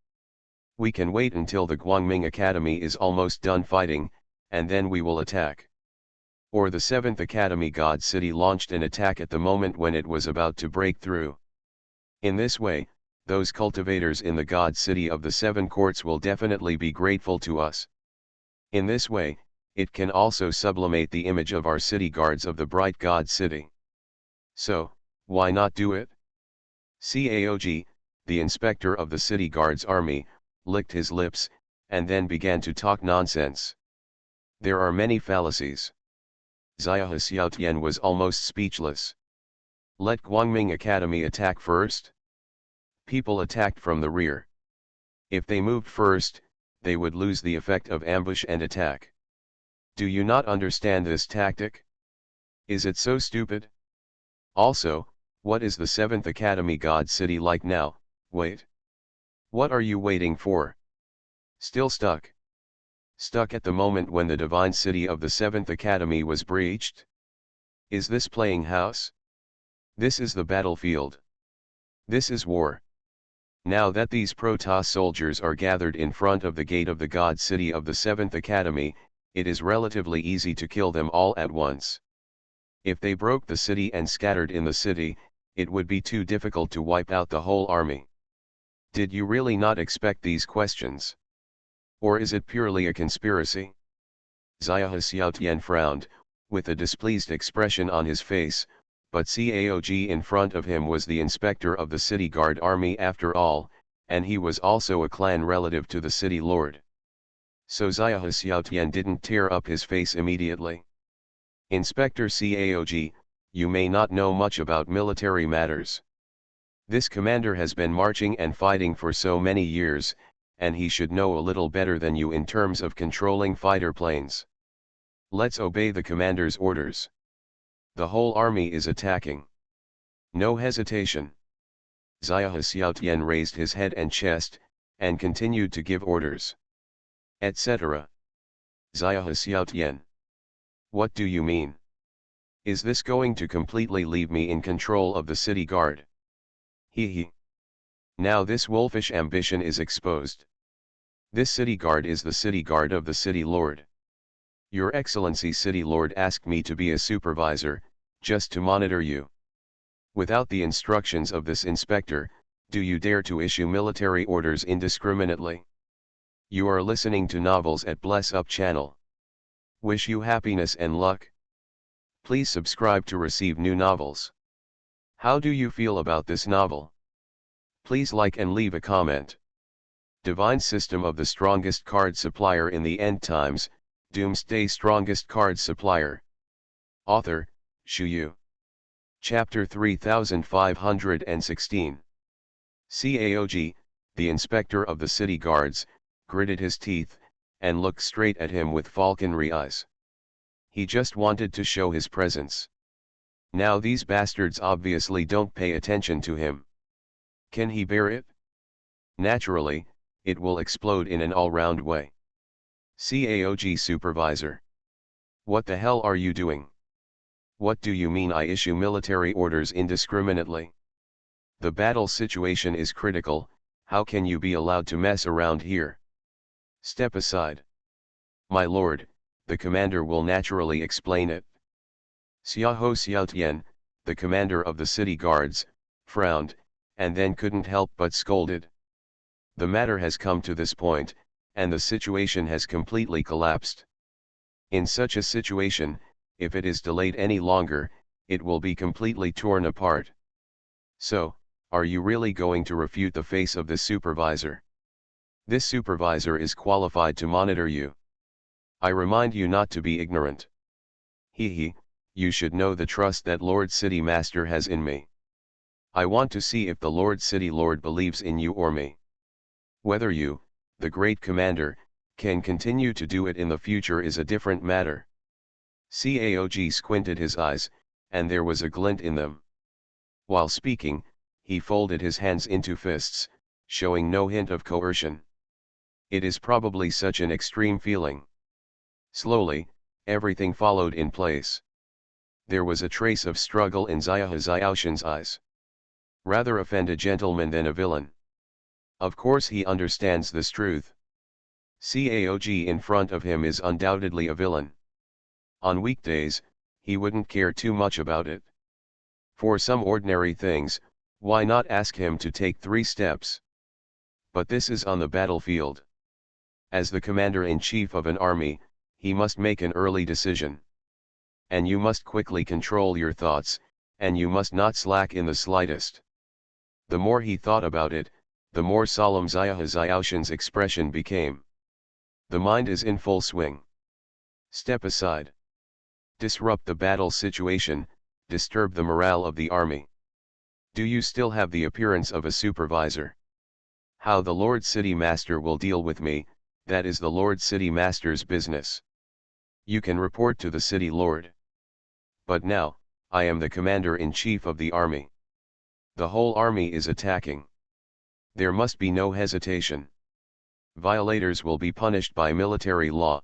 A: We can wait until the Guangming Academy is almost done fighting, and then we will attack. Or the 7th Academy God City launched an attack at the moment when it was about to break through. In this way, those cultivators in the God City of the 7 courts will definitely be grateful to us. In this way, it can also sublimate the image of our city guards of the bright God City. So, why not do it? Caog, the inspector of the city guards army, licked his lips, and then began to talk nonsense. There are many fallacies. Xiahou Xiaotian was almost speechless. Let Guangming Academy attack first? People attacked from the rear. If they moved first, they would lose the effect of ambush and attack. Do you not understand this tactic? Is it so stupid? Also, what is the 7th Academy God City like now? Wait. What are you waiting for? Still stuck? Stuck at the moment when the divine city of the 7th Academy was breached? Is this playing house? This is the battlefield. This is war. Now that these Protoss soldiers are gathered in front of the gate of the God City of the 7th Academy, it is relatively easy to kill them all at once. If they broke the city and scattered in the city, it would be too difficult to wipe out the whole army. Did you really not expect these questions? Or is it purely a conspiracy? Xiahou Xiaotian frowned, with a displeased expression on his face, but Caog in front of him was the inspector of the city guard army after all, and he was also a clan relative to the city lord. So Xiahou Xiaotian didn't tear up his face immediately. Inspector Caog, you may not know much about military matters. This commander has been marching and fighting for so many years, and he should know a little better than you in terms of controlling fighter planes. Let's obey the commander's orders. The whole army is attacking. No hesitation. Xiahou Xiaotian raised his head and chest, and continued to give orders. Etc. Xiahou Xiaotian. What do you mean? Is this going to completely leave me in control of the city guard? He. Now this wolfish ambition is exposed. This city guard is the city guard of the city lord. Your Excellency City Lord asked me to be a supervisor, just to monitor you. Without the instructions of this inspector, do you dare to issue military orders indiscriminately? You are listening to novels at Bless Up channel. Wish you happiness and luck. Please subscribe to receive new novels. How do you feel about this novel? Please like and leave a comment. Divine System of the Strongest Card Supplier in the End Times, Doomsday Strongest Card Supplier. Author, Shu Yu. Chapter 3516. Caog, the inspector of the city guards, gritted his teeth, and looked straight at him with falconry eyes. He just wanted to show his presence. Now these bastards obviously don't pay attention to him. Can he bear it? Naturally, it will explode in an all-round way. Caog supervisor. What the hell are you doing? What do you mean I issue military orders indiscriminately? The battle situation is critical, how can you be allowed to mess around here? Step aside. My lord, the commander will naturally explain it. Xiahou Xiaotian, the commander of the city guards, frowned, and then couldn't help but scolded. The matter has come to this point, and the situation has completely collapsed. In such a situation, if it is delayed any longer, it will be completely torn apart. So, are you really going to refute the face of this supervisor? This supervisor is qualified to monitor you. I remind you not to be ignorant. You should know the trust that Lord City Master has in me. I want to see if the Lord City Lord believes in you or me. Whether you, the great commander, can continue to do it in the future is a different matter. Caog squinted his eyes, and there was a glint in them. While speaking, he folded his hands into fists, showing no hint of coercion. It is probably such an extreme feeling. Slowly, everything followed in place. There was a trace of struggle in Xiaoshan's eyes. Rather offend a gentleman than a villain. Of course he understands this truth. Caog in front of him is undoubtedly a villain. On weekdays, he wouldn't care too much about it. For some ordinary things, why not ask him to take 3 steps? But this is on the battlefield. As the commander-in-chief of an army, he must make an early decision. And you must quickly control your thoughts, and you must not slack in the slightest. The more he thought about it, the more solemn Xiaoshan's expression became. The mind is in full swing. Step aside. Disrupt the battle situation, disturb the morale of the army. Do you still have the appearance of a supervisor? How the Lord City Master will deal with me, that is the Lord City Master's business. You can report to the City Lord. But now, I am the commander-in-chief of the army. The whole army is attacking. There must be no hesitation. Violators will be punished by military law.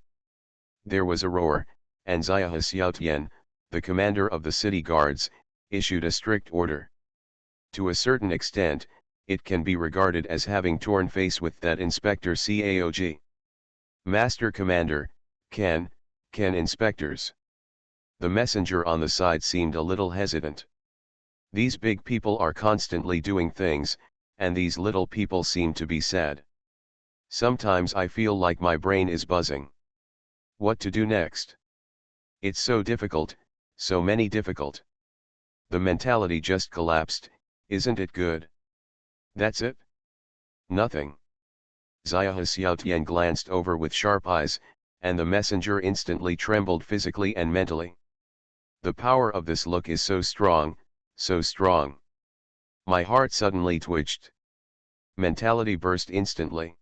A: There was a roar, and Xiaotian, the commander of the city guards, issued a strict order. To a certain extent, it can be regarded as having torn face with that Inspector Caog. Master Commander, can inspectors. The messenger on the side seemed a little hesitant. These big people are constantly doing things, and these little people seem to be sad. Sometimes I feel like my brain is buzzing. What to do next? It's so difficult, so many difficult. The mentality just collapsed, isn't it good? That's it? Nothing. Xiaotian glanced over with sharp eyes, and the messenger instantly trembled physically and mentally. The power of this look is so strong, so strong. My heart suddenly twitched. Mentality burst instantly.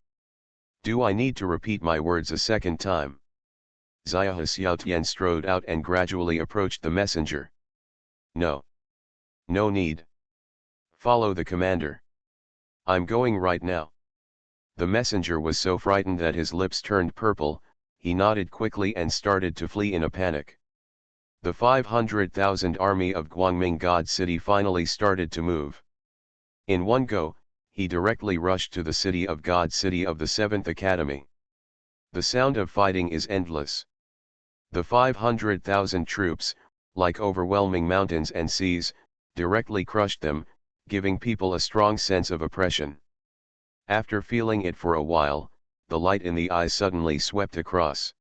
A: Do I need to repeat my words a second time? Xiaotian strode out and gradually approached the messenger. No. No need. Follow the commander. I'm going right now. The messenger was so frightened that his lips turned purple, he nodded quickly and started to flee in a panic. The 500,000 army of Guangming God City finally started to move. In one go, he directly rushed to the city of God City of the 7th Academy. The sound of fighting is endless. The 500,000 troops, like overwhelming mountains and seas, directly crushed them, giving people a strong sense of oppression. After feeling it for a while, the light in the eyes suddenly swept across.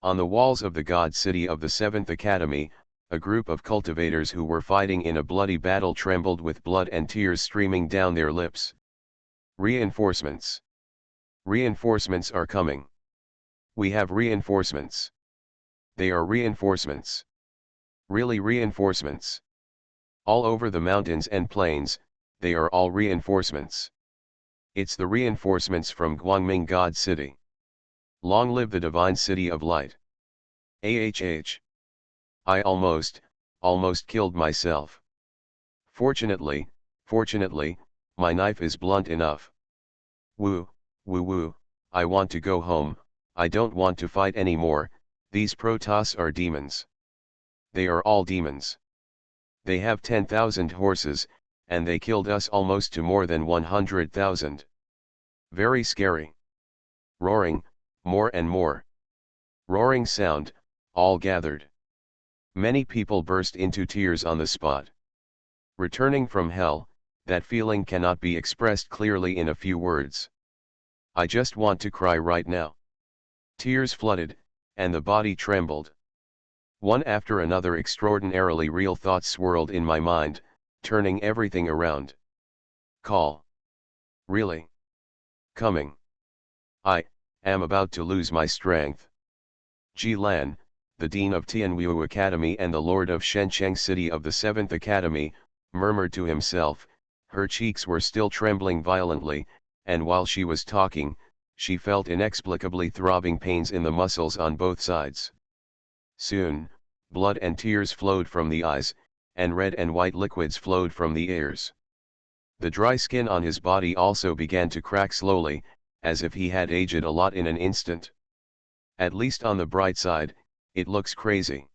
A: On the walls of the God City of the 7th Academy, a group of cultivators who were fighting in a bloody battle trembled with blood and tears streaming down their lips. Reinforcements. Reinforcements are coming. We have reinforcements. They are reinforcements. Really reinforcements. All over the mountains and plains, they are all reinforcements. It's the reinforcements from Guangming God City. Long live the divine city of light. I almost killed myself. Fortunately, my knife is blunt enough. Woo, I want to go home, I don't want to fight anymore, these Protoss are demons. They are all demons. They have 10,000 horses, and they killed us almost to more than 100,000. Very scary. Roaring, more and more. Roaring sound, all gathered. Many people burst into tears on the spot. Returning from hell, that feeling cannot be expressed clearly in a few words. I just want to cry right now. Tears flooded, and the body trembled. One after another extraordinarily real thoughts swirled in my mind, turning everything around. Call. Really? Coming. I am about to lose my strength. Ji-lan, the dean of Tianwu Academy and the lord of Shencheng City of the 7th Academy, murmured to himself. Her cheeks were still trembling violently, and while she was talking, she felt inexplicably throbbing pains in the muscles on both sides. Soon, blood and tears flowed from the eyes, and red and white liquids flowed from the ears. The dry skin on his body also began to crack slowly, as if he had aged a lot in an instant. At least on the bright side, it looks crazy.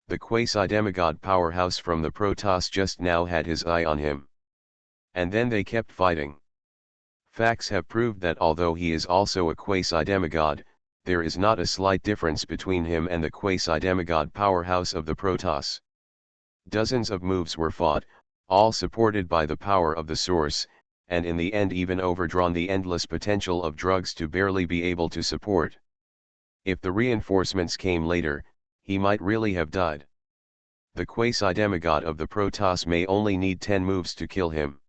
A: The quasi-demigod powerhouse from the Protoss just now had his eye on him. And then they kept fighting. Facts have proved that although he is also a quasi-demigod, there is not a slight difference between him and the quasi-demigod powerhouse of the Protoss. Dozens of moves were fought, all supported by the power of the source, and in the end even overdrawn the endless potential of drugs to barely be able to support. If the reinforcements came later, he might really have died. The quasi-demigod of the Protoss may only need 10 moves to kill him.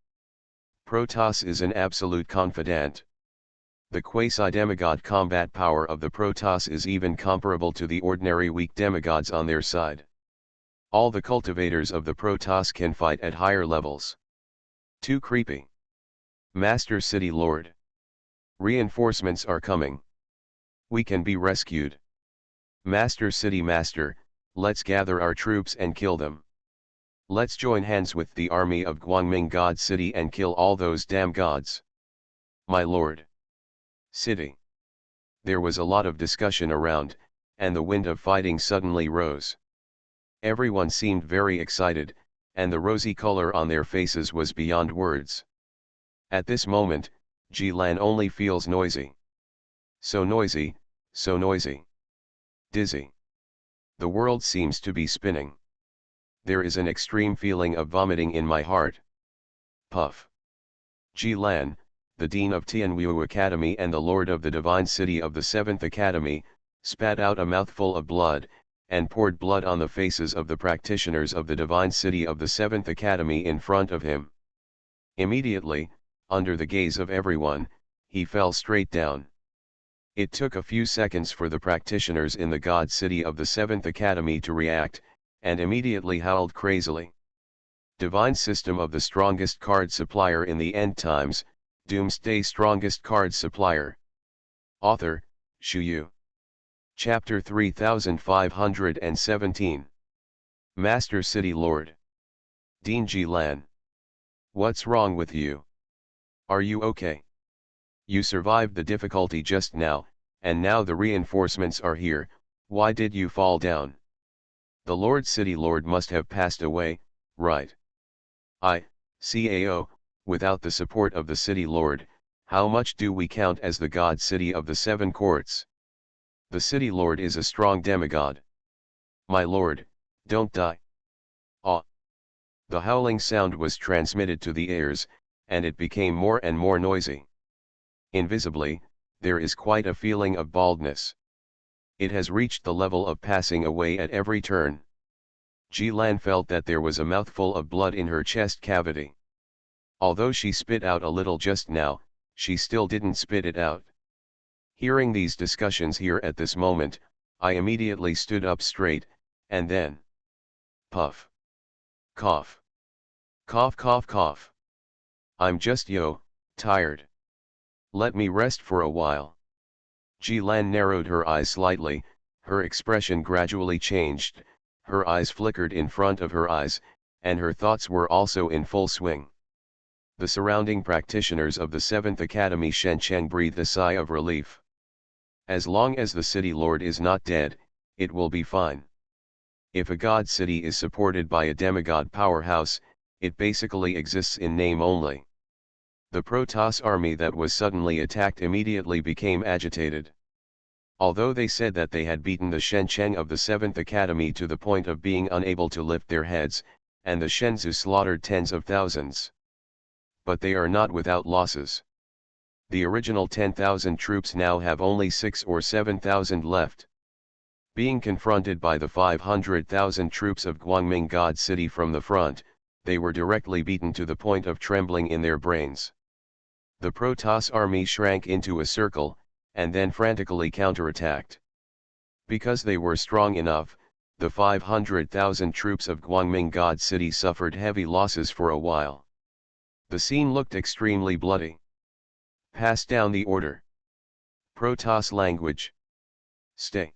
A: Protoss is an absolute confidant. The quasi-demigod combat power of the Protoss is even comparable to the ordinary weak demigods on their side. All the cultivators of the Protoss can fight at higher levels. Too creepy. Master City Lord. Reinforcements are coming. We can be rescued. Master City Master, let's gather our troops and kill them. Let's join hands with the army of Guangming God City and kill all those damn gods. My lord. City. There was a lot of discussion around, and the wind of fighting suddenly rose. Everyone seemed very excited, and the rosy color on their faces was beyond words. At this moment, Ji-lan only feels noisy. So noisy, so noisy. Dizzy. The world seems to be spinning. There is an extreme feeling of vomiting in my heart. Puff. Ji-lan, the dean of Tianwu Academy and the lord of the divine city of the 7th Academy, spat out a mouthful of blood, and poured blood on the faces of the practitioners of the divine city of the 7th Academy in front of him. Immediately, under the gaze of everyone, he fell straight down. It took a few seconds for the practitioners in the God City of the 7th Academy to react, and immediately howled crazily. Divine System of the strongest card supplier in the end times, Doomsday strongest card supplier. Author, Shu Yu. Chapter 3517. Master City Lord. Dean Ji-lan. What's wrong with you? Are you okay? You survived the difficulty just now, and now the reinforcements are here. Why did you fall down? The Lord City Lord must have passed away, right? CAO, without the support of the City Lord, how much do we count as the God City of the 7 courts? The City Lord is a strong demigod. My lord, don't die. Ah! The howling sound was transmitted to the ears, and it became more and more noisy. Invisibly, there is quite a feeling of baldness. It has reached the level of passing away at every turn. Ji-lan felt that there was a mouthful of blood in her chest cavity. Although she spit out a little just now, she still didn't spit it out. Hearing these discussions here at this moment, I immediately stood up straight, and then puff. Cough. Cough cough cough. I'm just tired. Let me rest for a while. Ji-lan narrowed her eyes slightly, her expression gradually changed, her eyes flickered in front of her eyes, and her thoughts were also in full swing. The surrounding practitioners of the 7th Academy Shencheng breathed a sigh of relief. As long as the City Lord is not dead, it will be fine. If a god city is supported by a demigod powerhouse, it basically exists in name only. The Protoss army that was suddenly attacked immediately became agitated. Although they said that they had beaten the Shencheng of the 7th Academy to the point of being unable to lift their heads, and the Shenzhou slaughtered tens of thousands. But they are not without losses. The original 10,000 troops now have only 6 or 7,000 left. Being confronted by the 500,000 troops of Guangming God City from the front, they were directly beaten to the point of trembling in their brains. The Protoss army shrank into a circle, and then frantically counterattacked. Because they were strong enough, the 500,000 troops of Guangming God City suffered heavy losses for a while. The scene looked extremely bloody. Pass down the order. Protoss language. Stay.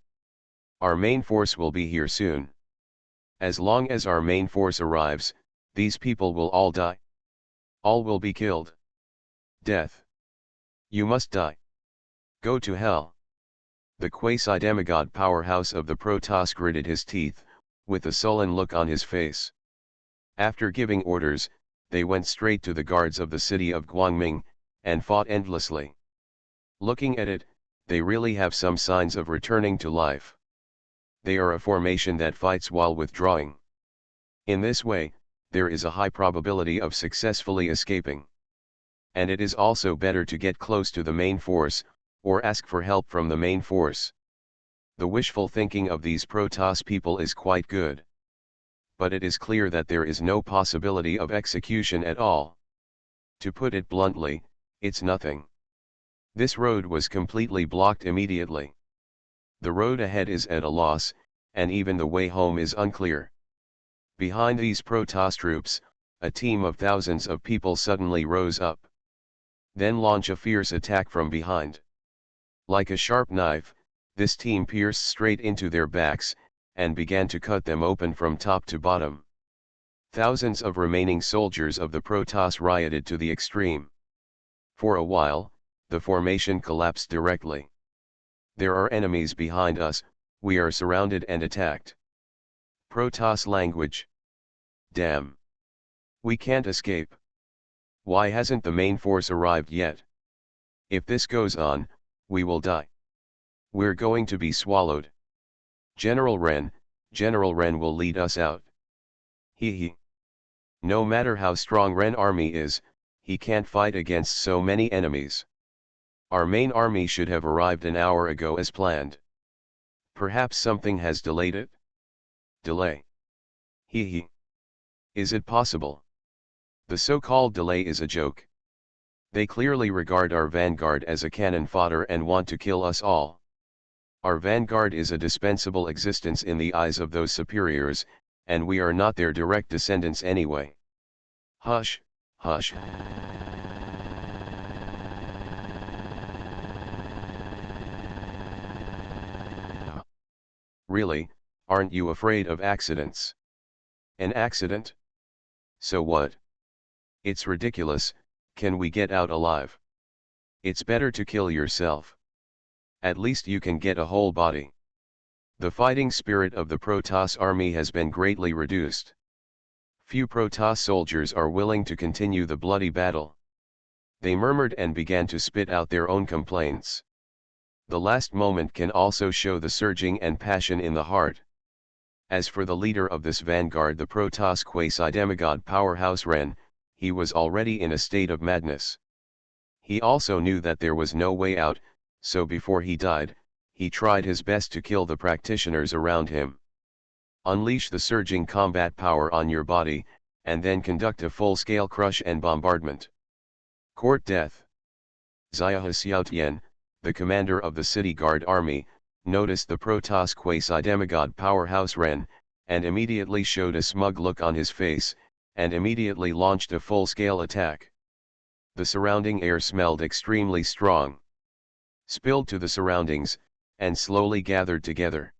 A: Our main force will be here soon. As long as our main force arrives, these people will all die. All will be killed. Death. You must die. Go to hell. The quasi-demigod powerhouse of the Protoss gritted his teeth, with a sullen look on his face. After giving orders, they went straight to the guards of the city of Guangming, and fought endlessly. Looking at it, they really have some signs of returning to life. They are a formation that fights while withdrawing. In this way, there is a high probability of successfully escaping. And it is also better to get close to the main force, or ask for help from the main force. The wishful thinking of these Protoss people is quite good. But it is clear that there is no possibility of execution at all. To put it bluntly, it's nothing. This road was completely blocked immediately. The road ahead is at a loss, and even the way home is unclear. Behind these Protoss troops, a team of thousands of people suddenly rose up. Then launch a fierce attack from behind. Like a sharp knife, this team pierced straight into their backs, and began to cut them open from top to bottom. Thousands of remaining soldiers of the Protoss rioted to the extreme. For a while, the formation collapsed directly. There are enemies behind us, we are surrounded and attacked. Protoss language. Damn. We can't escape. Why hasn't the main force arrived yet? If this goes on, we will die. We're going to be swallowed. General Ren will lead us out. He. No matter how strong Ren army is, he can't fight against so many enemies. Our main army should have arrived an hour ago as planned. Perhaps something has delayed it? Delay. He. Is it possible? The so-called delay is a joke. They clearly regard our vanguard as a cannon fodder and want to kill us all. Our vanguard is a dispensable existence in the eyes of those superiors, and we are not their direct descendants anyway. Hush, hush. Really, aren't you afraid of accidents? An accident? So what? It's ridiculous, can we get out alive? It's better to kill yourself. At least you can get a whole body. The fighting spirit of the Protoss army has been greatly reduced. Few Protoss soldiers are willing to continue the bloody battle. They murmured and began to spit out their own complaints. The last moment can also show the surging and passion in the heart. As for the leader of this vanguard, the Protoss quasi-demigod powerhouse Ren, he was already in a state of madness. He also knew that there was no way out, so before he died, he tried his best to kill the practitioners around him. Unleash the surging combat power on your body, and then conduct a full-scale crush and bombardment. Court death. Xiahe Xiaotian, the commander of the city guard army, noticed the Protoss quasi-demigod powerhouse Ren, and immediately showed a smug look on his face, and immediately launched a full-scale attack. The surrounding air smelled extremely strong. Spilled to the surroundings, and slowly gathered together.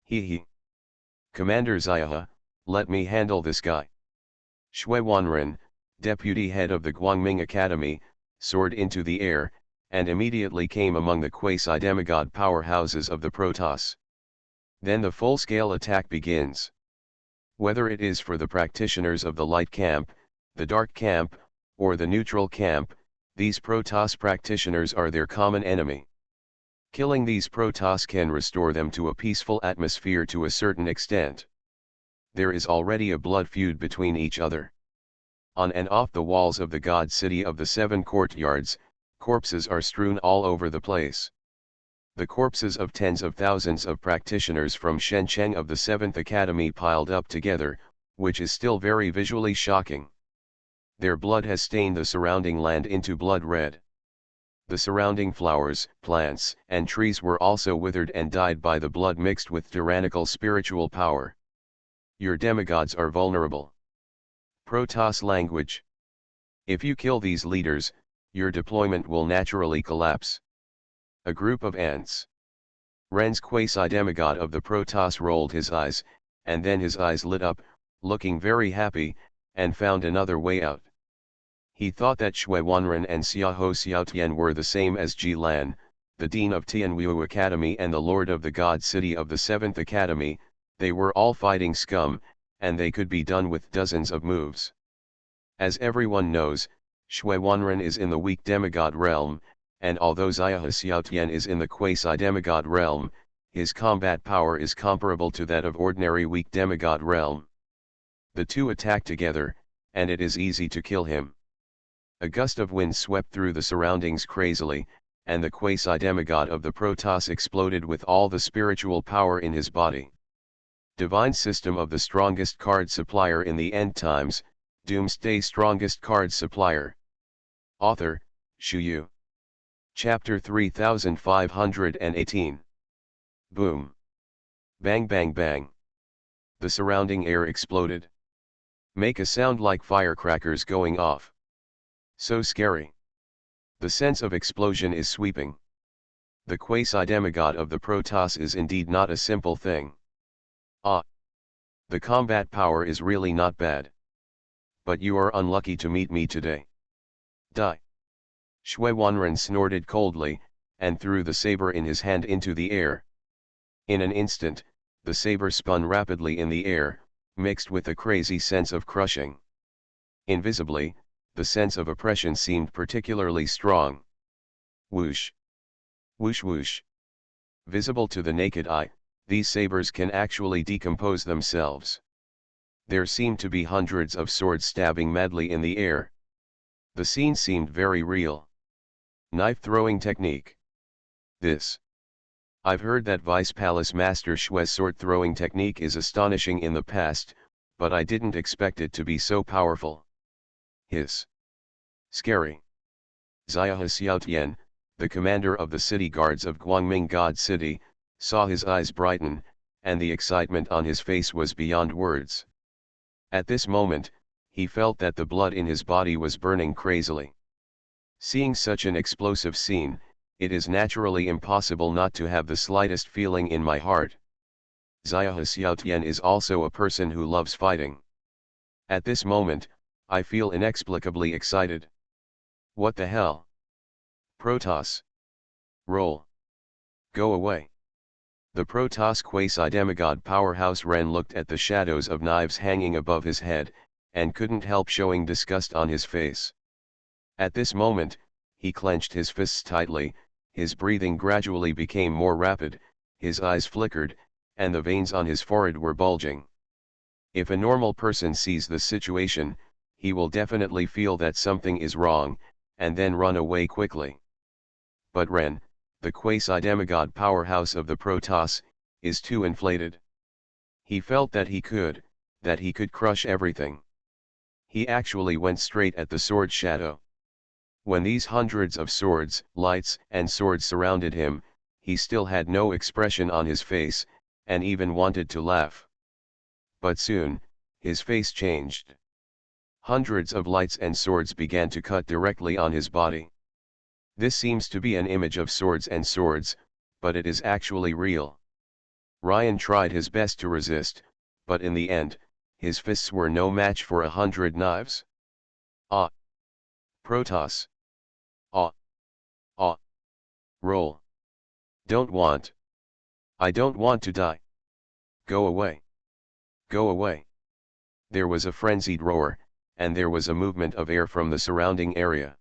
A: He. Commander Xiahe, let me handle this guy. Shui Wanren, deputy head of the Guangming Academy, soared into the air, and immediately came among the quasi-demigod powerhouses of the Protoss. Then the full-scale attack begins. Whether it is for the practitioners of the light camp, the dark camp, or the neutral camp, these Protoss practitioners are their common enemy. Killing these Protoss can restore them to a peaceful atmosphere to a certain extent. There is already a blood feud between each other. On and off the walls of the god city of the 7 courtyards, corpses are strewn all over the place. The corpses of tens of thousands of practitioners from Shenzhen of the 7th Academy piled up together, which is still very visually shocking. Their blood has stained the surrounding land into blood red. The surrounding flowers, plants, and trees were also withered and died by the blood mixed with tyrannical spiritual power. Your demigods are vulnerable. Protoss language. If you kill these leaders, your deployment will naturally collapse. A group of ants. Ren's quasi-demigod of the Protoss rolled his eyes, and then his eyes lit up, looking very happy, and found another way out. He thought that Shui Wanren and Xiaoho Xiaotian were the same as Ji Lan, the Dean of Tianwu Academy and the Lord of the God City of the 7th Academy. They were all fighting scum, and they could be done with dozens of moves. As everyone knows, Shui Wanren is in the weak demigod realm, and although Xiaoho Xiaotian is in the quasi-demigod realm, his combat power is comparable to that of ordinary weak demigod realm. The two attack together, and it is easy to kill him. A gust of wind swept through the surroundings crazily, and the quasi-demigod of the Protoss exploded with all the spiritual power in his body. Divine System of the Strongest Card Supplier in the End Times, Doomsday Strongest Card Supplier. Author, Shu Yu. Chapter 3518. Boom. Bang bang bang. The surrounding air exploded. Make a sound like firecrackers going off. So scary. The sense of explosion is sweeping. The quasi-demigod of the Protoss is indeed not a simple thing. Ah! The combat power is really not bad. But you are unlucky to meet me today. Die. Shui Wanren snorted coldly, and threw the saber in his hand into the air. In an instant, the saber spun rapidly in the air, mixed with a crazy sense of crushing. Invisibly, the sense of oppression seemed particularly strong. Whoosh! Whoosh whoosh! Visible to the naked eye, these sabers can actually decompose themselves. There seemed to be hundreds of swords stabbing madly in the air. The scene seemed very real. Knife throwing technique. This. I've heard that Vice Palace Master Shui's sword throwing technique is astonishing in the past, but I didn't expect it to be so powerful. Hiss. Scary. Xiaohe Xiaotian, the commander of the city guards of Guangming God City, saw his eyes brighten, and the excitement on his face was beyond words. At this moment, he felt that the blood in his body was burning crazily. Seeing such an explosive scene, it is naturally impossible not to have the slightest feeling in my heart. Xiaohe Xiaotian is also a person who loves fighting. At this moment, I feel inexplicably excited. What the hell? Protoss. Roll. Go away. The Protoss quasi-demigod powerhouse Ren looked at the shadows of knives hanging above his head, and couldn't help showing disgust on his face. At this moment, he clenched his fists tightly, his breathing gradually became more rapid, his eyes flickered, and the veins on his forehead were bulging. If a normal person sees the situation, he will definitely feel that something is wrong, and then run away quickly. But Ren, the quasi-demigod powerhouse of the Protoss, is too inflated. He felt that he could crush everything. He actually went straight at the sword shadow. When these hundreds of swords, lights, and swords surrounded him, he still had no expression on his face, and even wanted to laugh. But soon, his face changed. Hundreds of lights and swords began to cut directly on his body. This seems to be an image of swords and swords, but it is actually real. Ryan tried his best to resist, but in the end, his fists were no match for 100 knives. Ah! Protoss. Ah! Ah! Roll. Don't want. I don't want to die. Go away. Go away. There was a frenzied roar, and there was a movement of air from the surrounding area.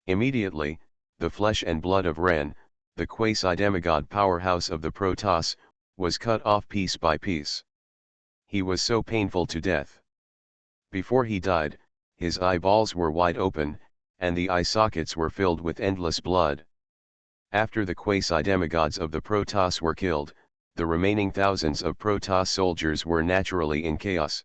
A: Immediately, the flesh and blood of Ren, the quasi-demigod powerhouse of the Protoss, was cut off piece by piece. He was so painful to death. Before he died, his eyeballs were wide open, and the eye sockets were filled with endless blood. After the quasi-demigods of the Protoss were killed, the remaining thousands of Protoss soldiers were naturally in chaos.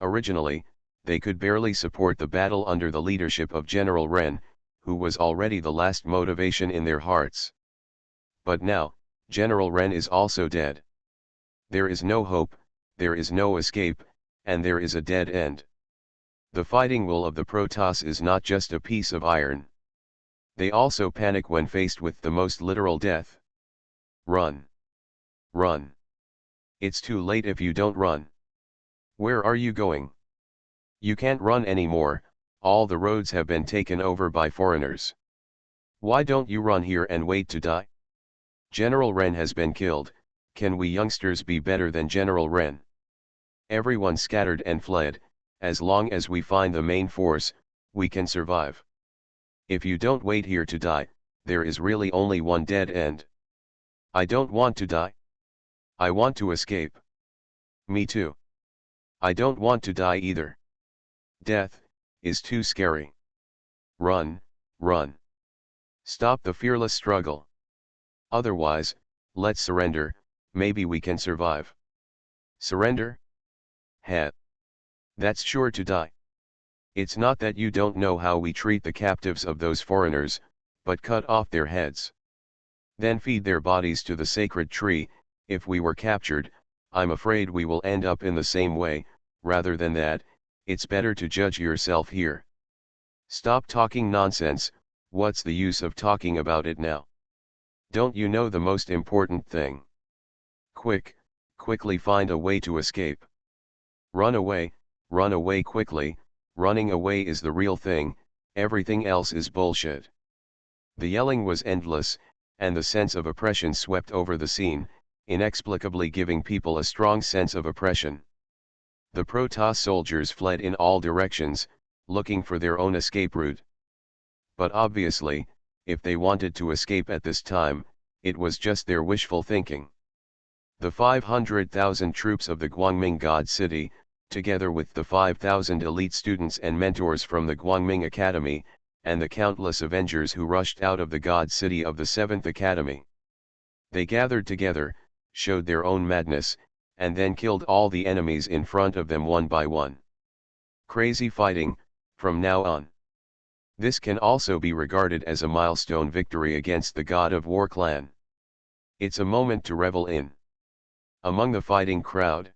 A: Originally, they could barely support the battle under the leadership of General Ren, who was already the last motivation in their hearts. But now, General Ren is also dead. There is no hope, there is no escape, and there is a dead end. The fighting will of the Protoss is not just a piece of iron. They also panic when faced with the most literal death. Run. Run. It's too late if you don't run. Where are you going? You can't run anymore, all the roads have been taken over by foreigners. Why don't you run here and wait to die? General Ren has been killed, can we youngsters be better than General Ren? Everyone scattered and fled, as long as we find the main force, we can survive. If you don't wait here to die, there is really only one dead end. I don't want to die. I want to escape. Me too. I don't want to die either. Death is too scary. Run, run. Stop the fearless struggle. Otherwise, let's surrender, maybe we can survive. Surrender? Heh. That's sure to die. It's not that you don't know how we treat the captives of those foreigners, but cut off their heads. Then feed their bodies to the sacred tree. If we were captured, I'm afraid we will end up in the same way. Rather than that, it's better to judge yourself here. Stop talking nonsense, what's the use of talking about it now? Don't you know the most important thing? Quickly find a way to escape. Run away quickly, running away is the real thing, everything else is bullshit. The yelling was endless, and the sense of oppression swept over the scene, inexplicably giving people a strong sense of oppression. The Protoss soldiers fled in all directions, looking for their own escape route. But obviously, if they wanted to escape at this time, it was just their wishful thinking. The 500,000 troops of the Guangming God City, together with the 5,000 elite students and mentors from the Guangming Academy, and the countless Avengers who rushed out of the God City of the 7th Academy. They gathered together, showed their own madness, and then killed all the enemies in front of them one by one. Crazy fighting, from now on. This can also be regarded as a milestone victory against the God of War clan. It's a moment to revel in. Among the fighting crowd,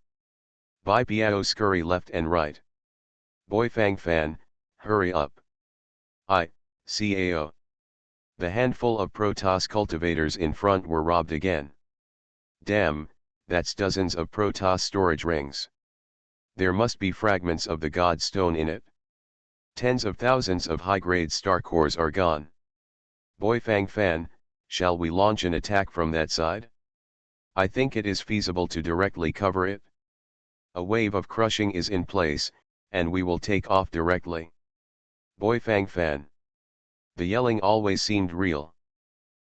A: Bai Piao scurry left and right. Boy Fang Fan, hurry up. Cao. The handful of Protoss cultivators in front were robbed again. Damn, that's dozens of Protoss storage rings. There must be fragments of the God Stone in it. Tens of thousands of high-grade star cores are gone. Boy Fang Fan, shall we launch an attack from that side? I think it is feasible to directly cover it. A wave of crushing is in place, and we will take off directly. Boy Fang Fan. The yelling always seemed real.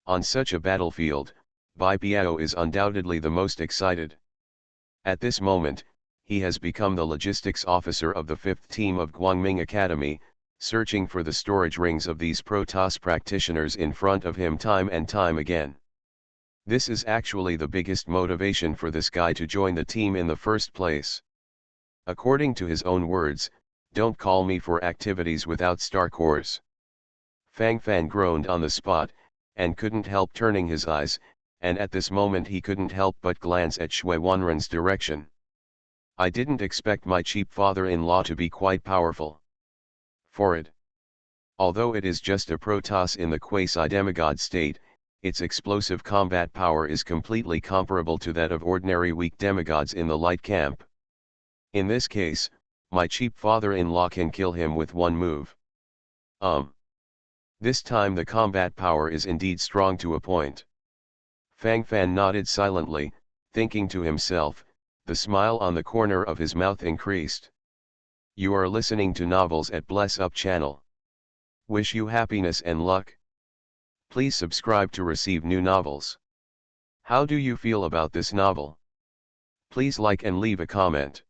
A: On such a battlefield, Bai Piao is undoubtedly the most excited. At this moment, he has become the logistics officer of the 5th team of Guangming Academy, searching for the storage rings of these Protoss practitioners in front of him time and time again. This is actually the biggest motivation for this guy to join the team in the first place. According to his own words, "Don't call me for activities without star cores." Fang Fan groaned on the spot, and couldn't help turning his eyes, and at this moment he couldn't help but glance at Shui Wanren's direction. I didn't expect my cheap father-in-law to be quite powerful. Forward. Although it is just a Protoss in the quasi-demigod state, its explosive combat power is completely comparable to that of ordinary weak demigods in the light camp. In this case, my cheap father-in-law can kill him with one move. This time the combat power is indeed strong to a point. Fang Fan nodded silently, thinking to himself, the smile on the corner of his mouth increased. You are listening to Novels at Bless Up channel. Wish you happiness and luck. Please subscribe to receive new novels. How do you feel about this novel? Please like and leave a comment.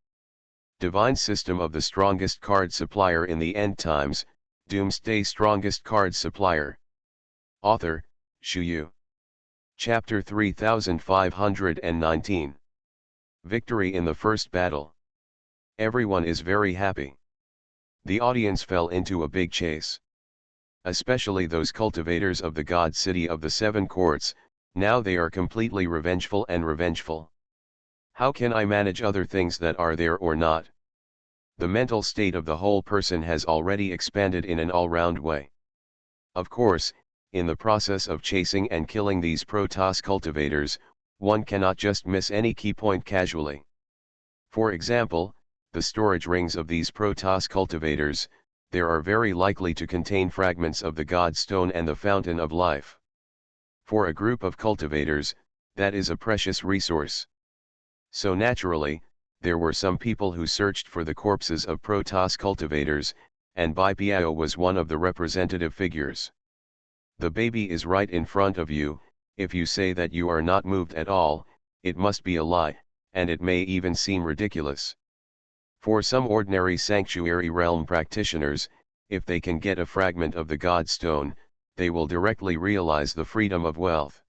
A: Divine System of the Strongest Card Supplier in the End Times, Doomsday Strongest Card Supplier. Author, Shu Yu. Chapter 3519. Victory in the First Battle. Everyone is very happy. The audience fell into a big chase. Especially those cultivators of the god city of the seven courts, now they are completely revengeful and revengeful. How can I manage other things that are there or not? The mental state of the whole person has already expanded in an all-round way. Of course, in the process of chasing and killing these Protoss cultivators, one cannot just miss any key point casually. For example, the storage rings of these Protoss cultivators, there are very likely to contain fragments of the God Stone and the Fountain of Life. For a group of cultivators, that is a precious resource. So naturally, there were some people who searched for the corpses of Protoss cultivators, and Bipio was one of the representative figures. The baby is right in front of you. If you say that you are not moved at all, it must be a lie, and it may even seem ridiculous. For some ordinary sanctuary realm practitioners, if they can get a fragment of the God Stone, they will directly realize the freedom of wealth.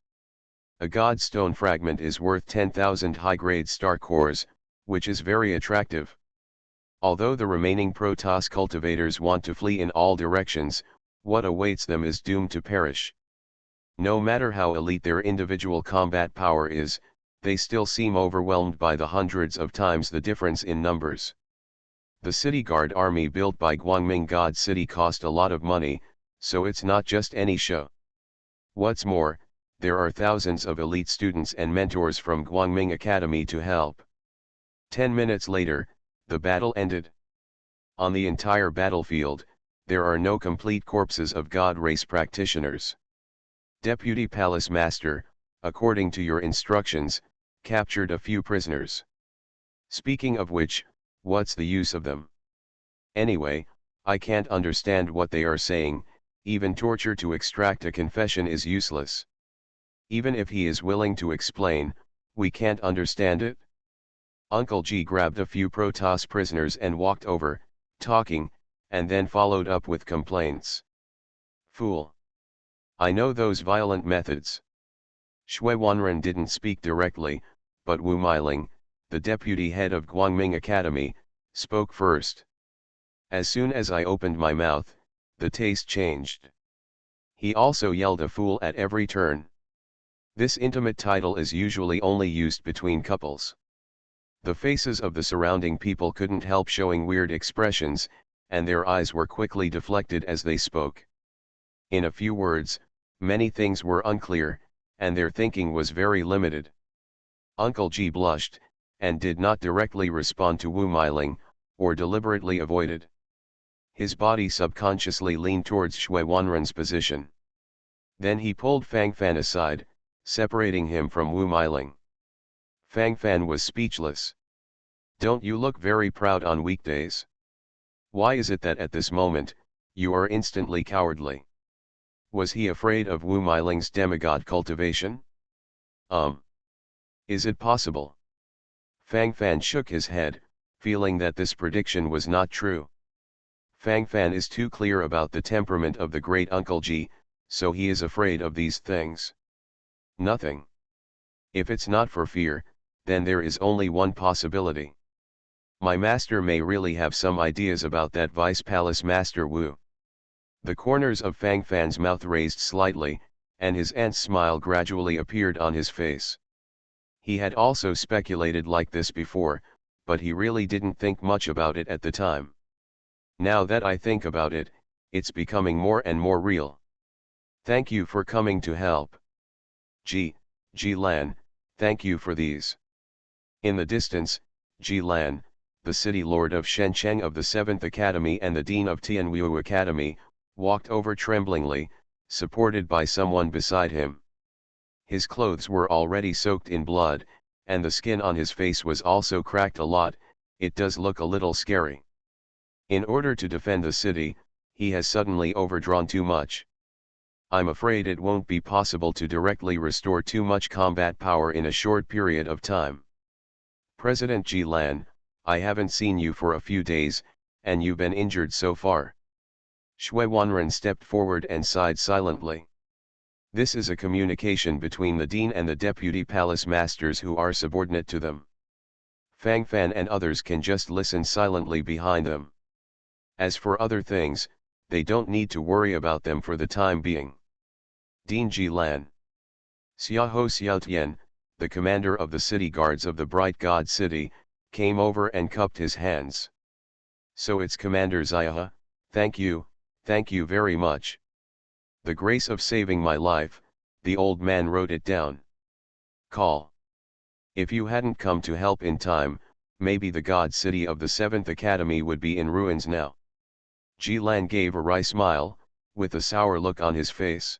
A: A God Stone fragment is worth 10,000 high-grade star cores, which is very attractive. Although the remaining Protoss cultivators want to flee in all directions, what awaits them is doomed to perish. No matter how elite their individual combat power is, they still seem overwhelmed by the hundreds of times the difference in numbers. The city guard army built by Guangming God City cost a lot of money, so it's not just any show. What's more, there are thousands of elite students and mentors from Guangming Academy to help. 10 minutes later, the battle ended. On the entire battlefield, there are no complete corpses of God race practitioners. Deputy Palace Master, according to your instructions, captured a few prisoners. Speaking of which, what's the use of them? Anyway, I can't understand what they are saying. Even torture to extract a confession is useless. Even if he is willing to explain, we can't understand it. Uncle G grabbed a few Protoss prisoners and walked over, talking, and then followed up with complaints. Fool! I know those violent methods. Shui Wanren didn't speak directly, but Wu Meiling, the deputy head of Guangming Academy, spoke first. As soon as I opened my mouth, the taste changed. He also yelled a fool at every turn. This intimate title is usually only used between couples. The faces of the surrounding people couldn't help showing weird expressions, and their eyes were quickly deflected as they spoke. In a few words, many things were unclear, and their thinking was very limited. Uncle G blushed, and did not directly respond to Wu Meiling, or deliberately avoided. His body subconsciously leaned towards Shui Wanren's position. Then he pulled Fang Fan aside, separating him from Wu Meiling. Fang Fan was speechless. Don't you look very proud on weekdays? Why is it that at this moment, you are instantly cowardly? Was he afraid of Wu Meiling's demigod cultivation? Is it possible? Fang Fan shook his head, feeling that this prediction was not true. Fang Fan is too clear about the temperament of the great Uncle G, so he is afraid of these things. Nothing. If it's not for fear, then there is only one possibility. My master may really have some ideas about that Vice Palace Master Wu. The corners of Fang Fan's mouth raised slightly, and his aunt's smile gradually appeared on his face. He had also speculated like this before, but he really didn't think much about it at the time. Now that I think about it, it's becoming more and more real. Thank you for coming to help. Ji Lan, thank you for these. In the distance, Ji Lan, the city lord of Shencheng of the 7th Academy and the dean of Tianwu Academy, walked over tremblingly, supported by someone beside him. His clothes were already soaked in blood, and the skin on his face was also cracked a lot. It does look a little scary. In order to defend the city, he has suddenly overdrawn too much. I'm afraid it won't be possible to directly restore too much combat power in a short period of time. President Ji Lan, I haven't seen you for a few days, and you've been injured so far. Shui Wanren stepped forward and sighed silently. This is a communication between the dean and the deputy palace masters who are subordinate to them. Fang Fan and others can just listen silently behind them. As for other things, they don't need to worry about them for the time being. Dean Ji Lan. Xiaoho Xiaotian, the commander of the city guards of the Bright God City, came over and cupped his hands. So it's Commander Xiaohe, thank you very much. The grace of saving my life, the old man wrote it down. Call. If you hadn't come to help in time, maybe the God City of the 7th Academy would be in ruins now. Ji Lan gave a wry smile, with a sour look on his face.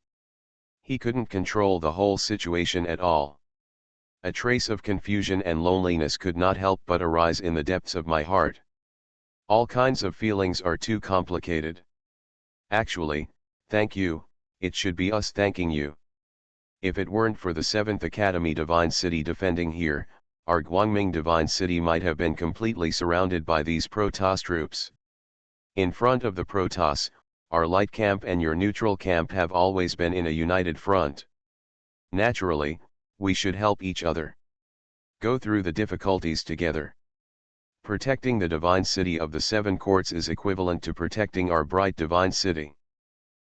A: He couldn't control the whole situation at all. A trace of confusion and loneliness could not help but arise in the depths of my heart. All kinds of feelings are too complicated. Actually, thank you, it should be us thanking you. If it weren't for the 7th Academy Divine City defending here, our Guangming Divine City might have been completely surrounded by these Protoss troops. In front of the Protoss, our light camp and your neutral camp have always been in a united front. Naturally, we should help each other. Go through the difficulties together. Protecting the Divine City of the 7 Courts is equivalent to protecting our bright Divine City.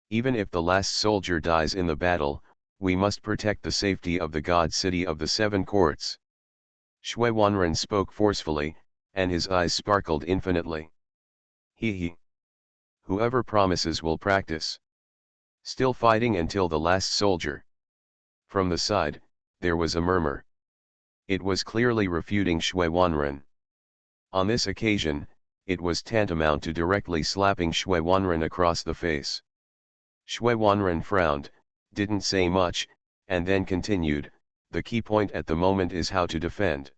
A: Even if the last soldier dies in the battle, we must protect the safety of the God City of the 7 Courts. Shui Wanren spoke forcefully, and his eyes sparkled infinitely. He. Whoever promises will practice. Still fighting until the last soldier. From the side, there was a murmur. It was clearly refuting Shui Wanren. On this occasion, it was tantamount to directly slapping Shui Wanren across the face. Shui Wanren frowned, didn't say much, and then continued, the key point at the moment is how to defend.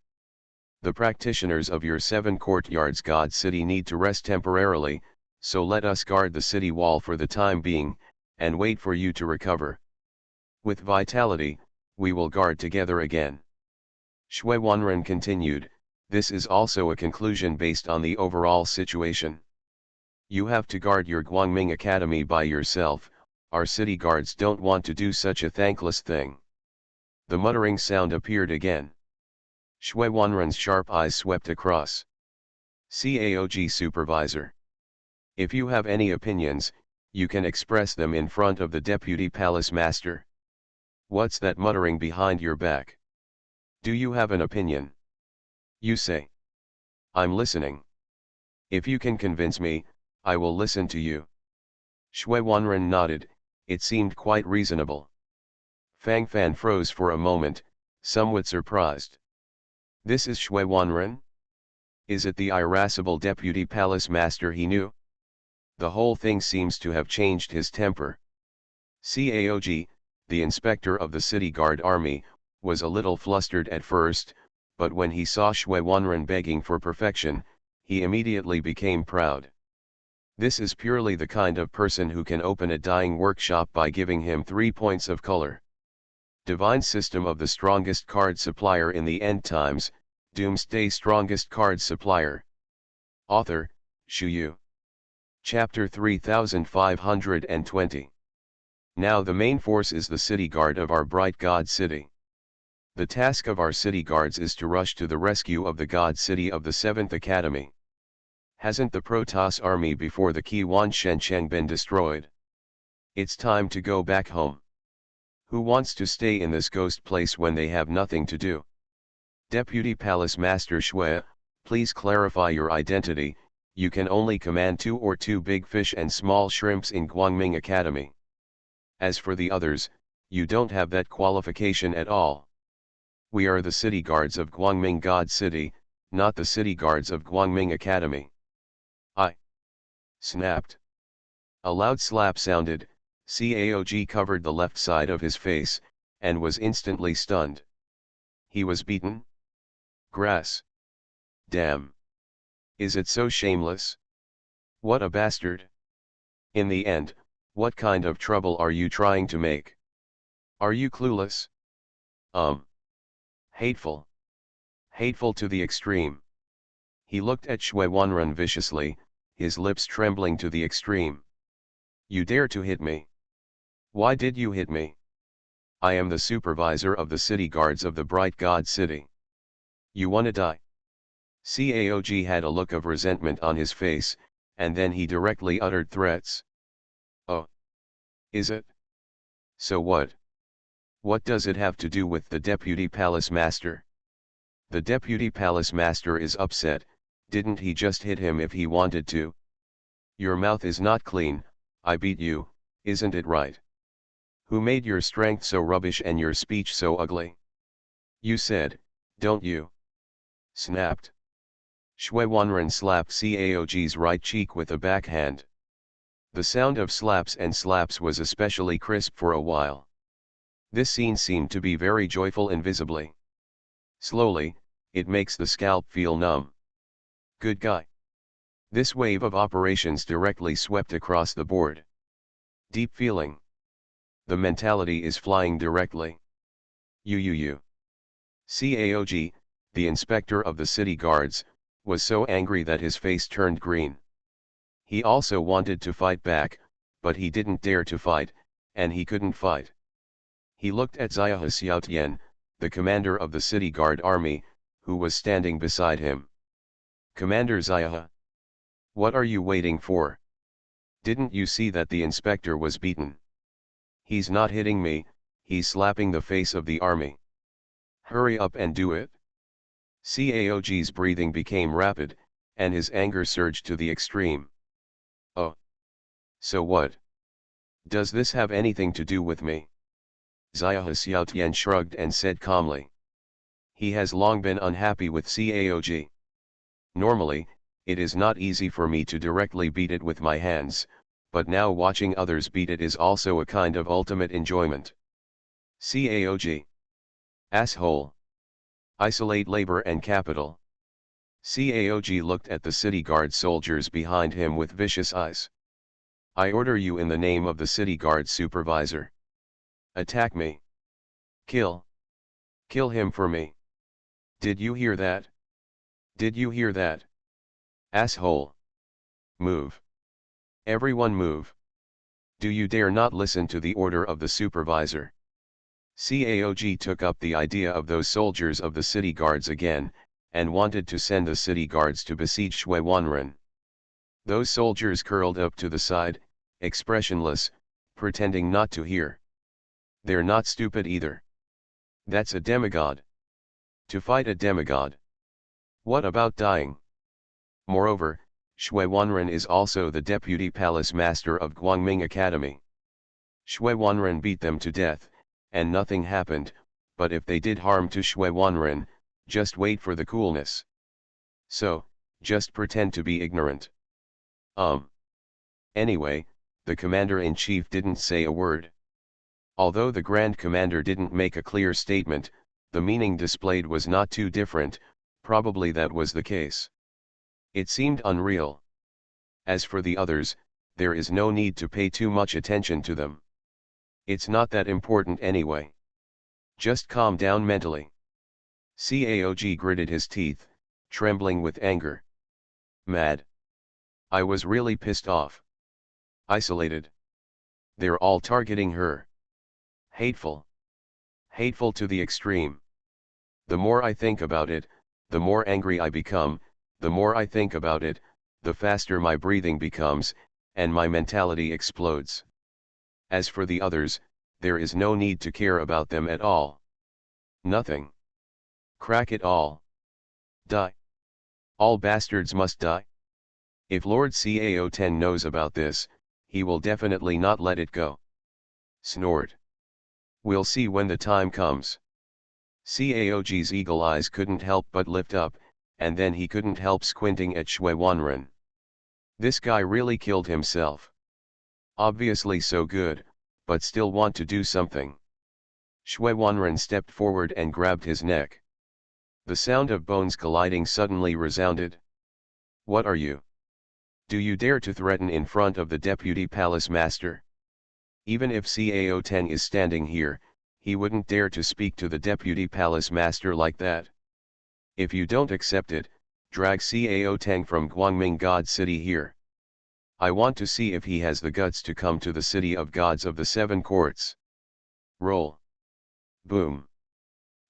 A: The practitioners of your 7 courtyards God City need to rest temporarily, so let us guard the city wall for the time being, and wait for you to recover. With vitality, we will guard together again. Shui Wanren continued, this is also a conclusion based on the overall situation. You have to guard your Guangming Academy by yourself, our city guards don't want to do such a thankless thing. The muttering sound appeared again. Shui Wanren's sharp eyes swept across. CAOG Supervisor. If you have any opinions, you can express them in front of the Deputy Palace Master. What's that muttering behind your back? Do you have an opinion? You say. I'm listening. If you can convince me, I will listen to you. Shui Wanren nodded, it seemed quite reasonable. Fang Fan froze for a moment, somewhat surprised. This is Shui Wanren? Is it the irascible Deputy Palace Master he knew? The whole thing seems to have changed his temper. CAOG, the inspector of the City Guard Army, was a little flustered at first, but when he saw Shui Wanren begging for perfection, he immediately became proud. This is purely the kind of person who can open a dying workshop by giving him 3 points of color. Divine System of the Strongest Card Supplier in the End Times, Doomsday Strongest Card Supplier. Author, Shu Yu. Chapter 3520. Now the main force is the city guard of our bright God City. The task of our city guards is to rush to the rescue of the God City of the 7th Academy. Hasn't the Protoss army before the Qiwan Shencheng been destroyed? It's time to go back home. Who wants to stay in this ghost place when they have nothing to do? Deputy Palace Master Shui, please clarify your identity. You can only command 2 or 2 big fish and small shrimps in Guangming Academy. As for the others, you don't have that qualification at all. We are the city guards of Guangming God City, not the city guards of Guangming Academy. I snapped. A loud slap sounded, CAOG covered the left side of his face, and was instantly stunned. He was beaten? Grass. Damn. Is it so shameless? What a bastard. In the end, what kind of trouble are you trying to make? Are you clueless? Hateful. Hateful to the extreme. He looked at Shui Wanren viciously, his lips trembling to the extreme. You dare to hit me? Why did you hit me? I am the supervisor of the city guards of the Bright God City. You wanna die? CAOG had a look of resentment on his face, and then he directly uttered threats. Is it? So what? What does it have to do with the Deputy Palace Master? The Deputy Palace Master is upset. Didn't he just hit him if he wanted to? Your mouth is not clean, I beat you, isn't it right? Who made your strength so rubbish and your speech so ugly? You said, don't you? Snapped. Shui Wanren slapped Caog's right cheek with a backhand. The sound of slaps and slaps was especially crisp for a while. This scene seemed to be very joyful invisibly. Slowly, it makes the scalp feel numb. Good guy. This wave of operations directly swept across the board. Deep feeling. The mentality is flying directly. You. Caog, the inspector of the city guards, was so angry that his face turned green. He also wanted to fight back, but he didn't dare to fight, and he couldn't fight. He looked at Ziahe Xiaotian, the commander of the city guard army, who was standing beside him. Commander Ziahe. What are you waiting for? Didn't you see that the inspector was beaten? He's not hitting me, he's slapping the face of the army. Hurry up and do it. Caog's breathing became rapid, and his anger surged to the extreme. Oh. So what? Does this have anything to do with me? Ziahe Xiaotian shrugged and said calmly. He has long been unhappy with Caog. Normally, it is not easy for me to directly beat it with my hands, but now watching others beat it is also a kind of ultimate enjoyment. Caog. Asshole. Isolate labor and capital. Caog looked at the city guard soldiers behind him with vicious eyes. I order you in the name of the city guard supervisor. Attack me. Kill. Kill him for me. Did you hear that? Did you hear that? Asshole. Move. Everyone move. Do you dare not listen to the order of the supervisor? Caog took up the idea of those soldiers of the city guards again, and wanted to send the city guards to besiege Shui Wanren. Those soldiers curled up to the side, expressionless, pretending not to hear. They're not stupid either. That's a demigod. To fight a demigod. What about dying? Moreover, Shui Wanren is also the deputy palace master of Guangming Academy. Shui Wanren beat them to death, and nothing happened, but if they did harm to Shui Wanren, just wait for the coolness. So, just pretend to be ignorant. Anyway, the commander-in-chief didn't say a word. Although the Grand Commander didn't make a clear statement, the meaning displayed was not too different, probably that was the case. It seemed unreal. As for the others, there is no need to pay too much attention to them. It's not that important anyway. Just calm down mentally. Caog gritted his teeth, trembling with anger. Mad. I was really pissed off. Isolated. They're all targeting her. Hateful. Hateful to the extreme. The more I think about it, the more angry I become, the more I think about it, the faster my breathing becomes, and my mentality explodes. As for the others, there is no need to care about them at all. Nothing. Crack it all. Die. All bastards must die. If Lord Cao10 knows about this, he will definitely not let it go. Snort. We'll see when the time comes. Caog's eagle eyes couldn't help but lift up, and then he couldn't help squinting at Shui Wanren. This guy really killed himself. Obviously so good, but still want to do something. Shui Wanren stepped forward and grabbed his neck. The sound of bones colliding suddenly resounded. What are you? Do you dare to threaten in front of the deputy palace master? Even if Cao10 is standing here, he wouldn't dare to speak to the deputy palace master like that. If you don't accept it, drag Cao10 from Guangming God City here. I want to see if he has the guts to come to the city of gods of the seven courts. Roll. Boom.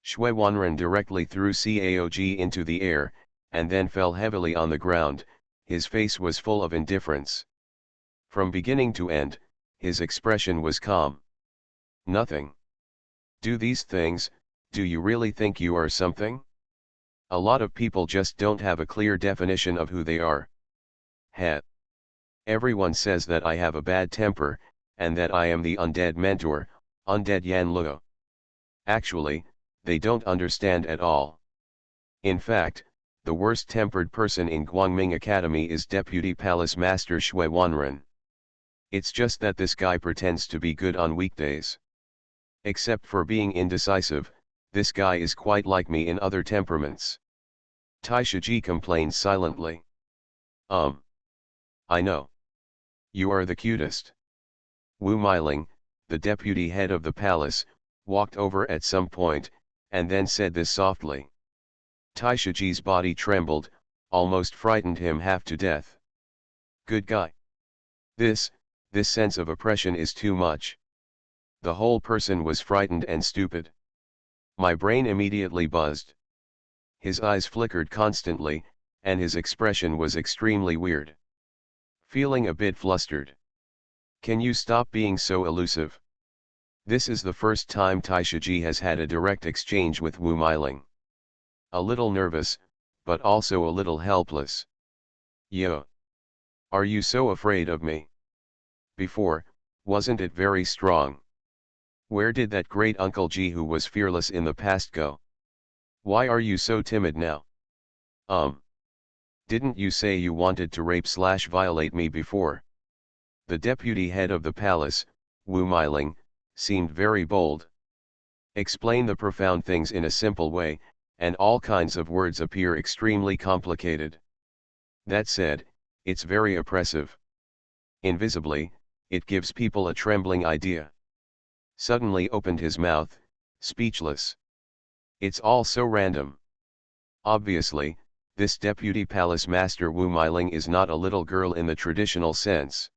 A: Shui Wanren directly threw Caog into the air, and then fell heavily on the ground. His face was full of indifference. From beginning to end, His expression was calm. Nothing. Do these things, do you really think you are something? A lot of people just don't have a clear definition of who they are. Heh. Everyone says that I have a bad temper, and that I am the undead mentor, undead Yan Luo. Actually, they don't understand at all. In fact, the worst-tempered person in Guangming Academy is Deputy Palace Master Shui Wanren. It's just that this guy pretends to be good on weekdays. Except for being indecisive, this guy is quite like me in other temperaments. Tai Shiji complained silently. I know. You are the cutest. Wu Meiling, the deputy head of the palace, walked over at some point, and then said this softly. Tai Shiji's body trembled, almost frightened him half to death. Good guy. This sense of oppression is too much. The whole person was frightened and stupid. My brain immediately buzzed. His eyes flickered constantly, and his expression was extremely weird. Feeling a bit flustered. Can you stop being so elusive? This is the first time Tai Shiji has had a direct exchange with Wu Meiling. A little nervous, but also a little helpless. Yo. Are you so afraid of me? Before, wasn't it very strong? Where did that great Uncle Ji who was fearless in the past go? Why are you so timid now? Didn't you say you wanted to rape/violate me before? The deputy head of the palace, Wu Meiling, seemed very bold. Explain the profound things in a simple way, and all kinds of words appear extremely complicated. That said, it's very oppressive. Invisibly, it gives people a trembling idea. Suddenly opened his mouth, speechless. It's all so random. Obviously, this deputy palace master Wu Meiling is not a little girl in the traditional sense.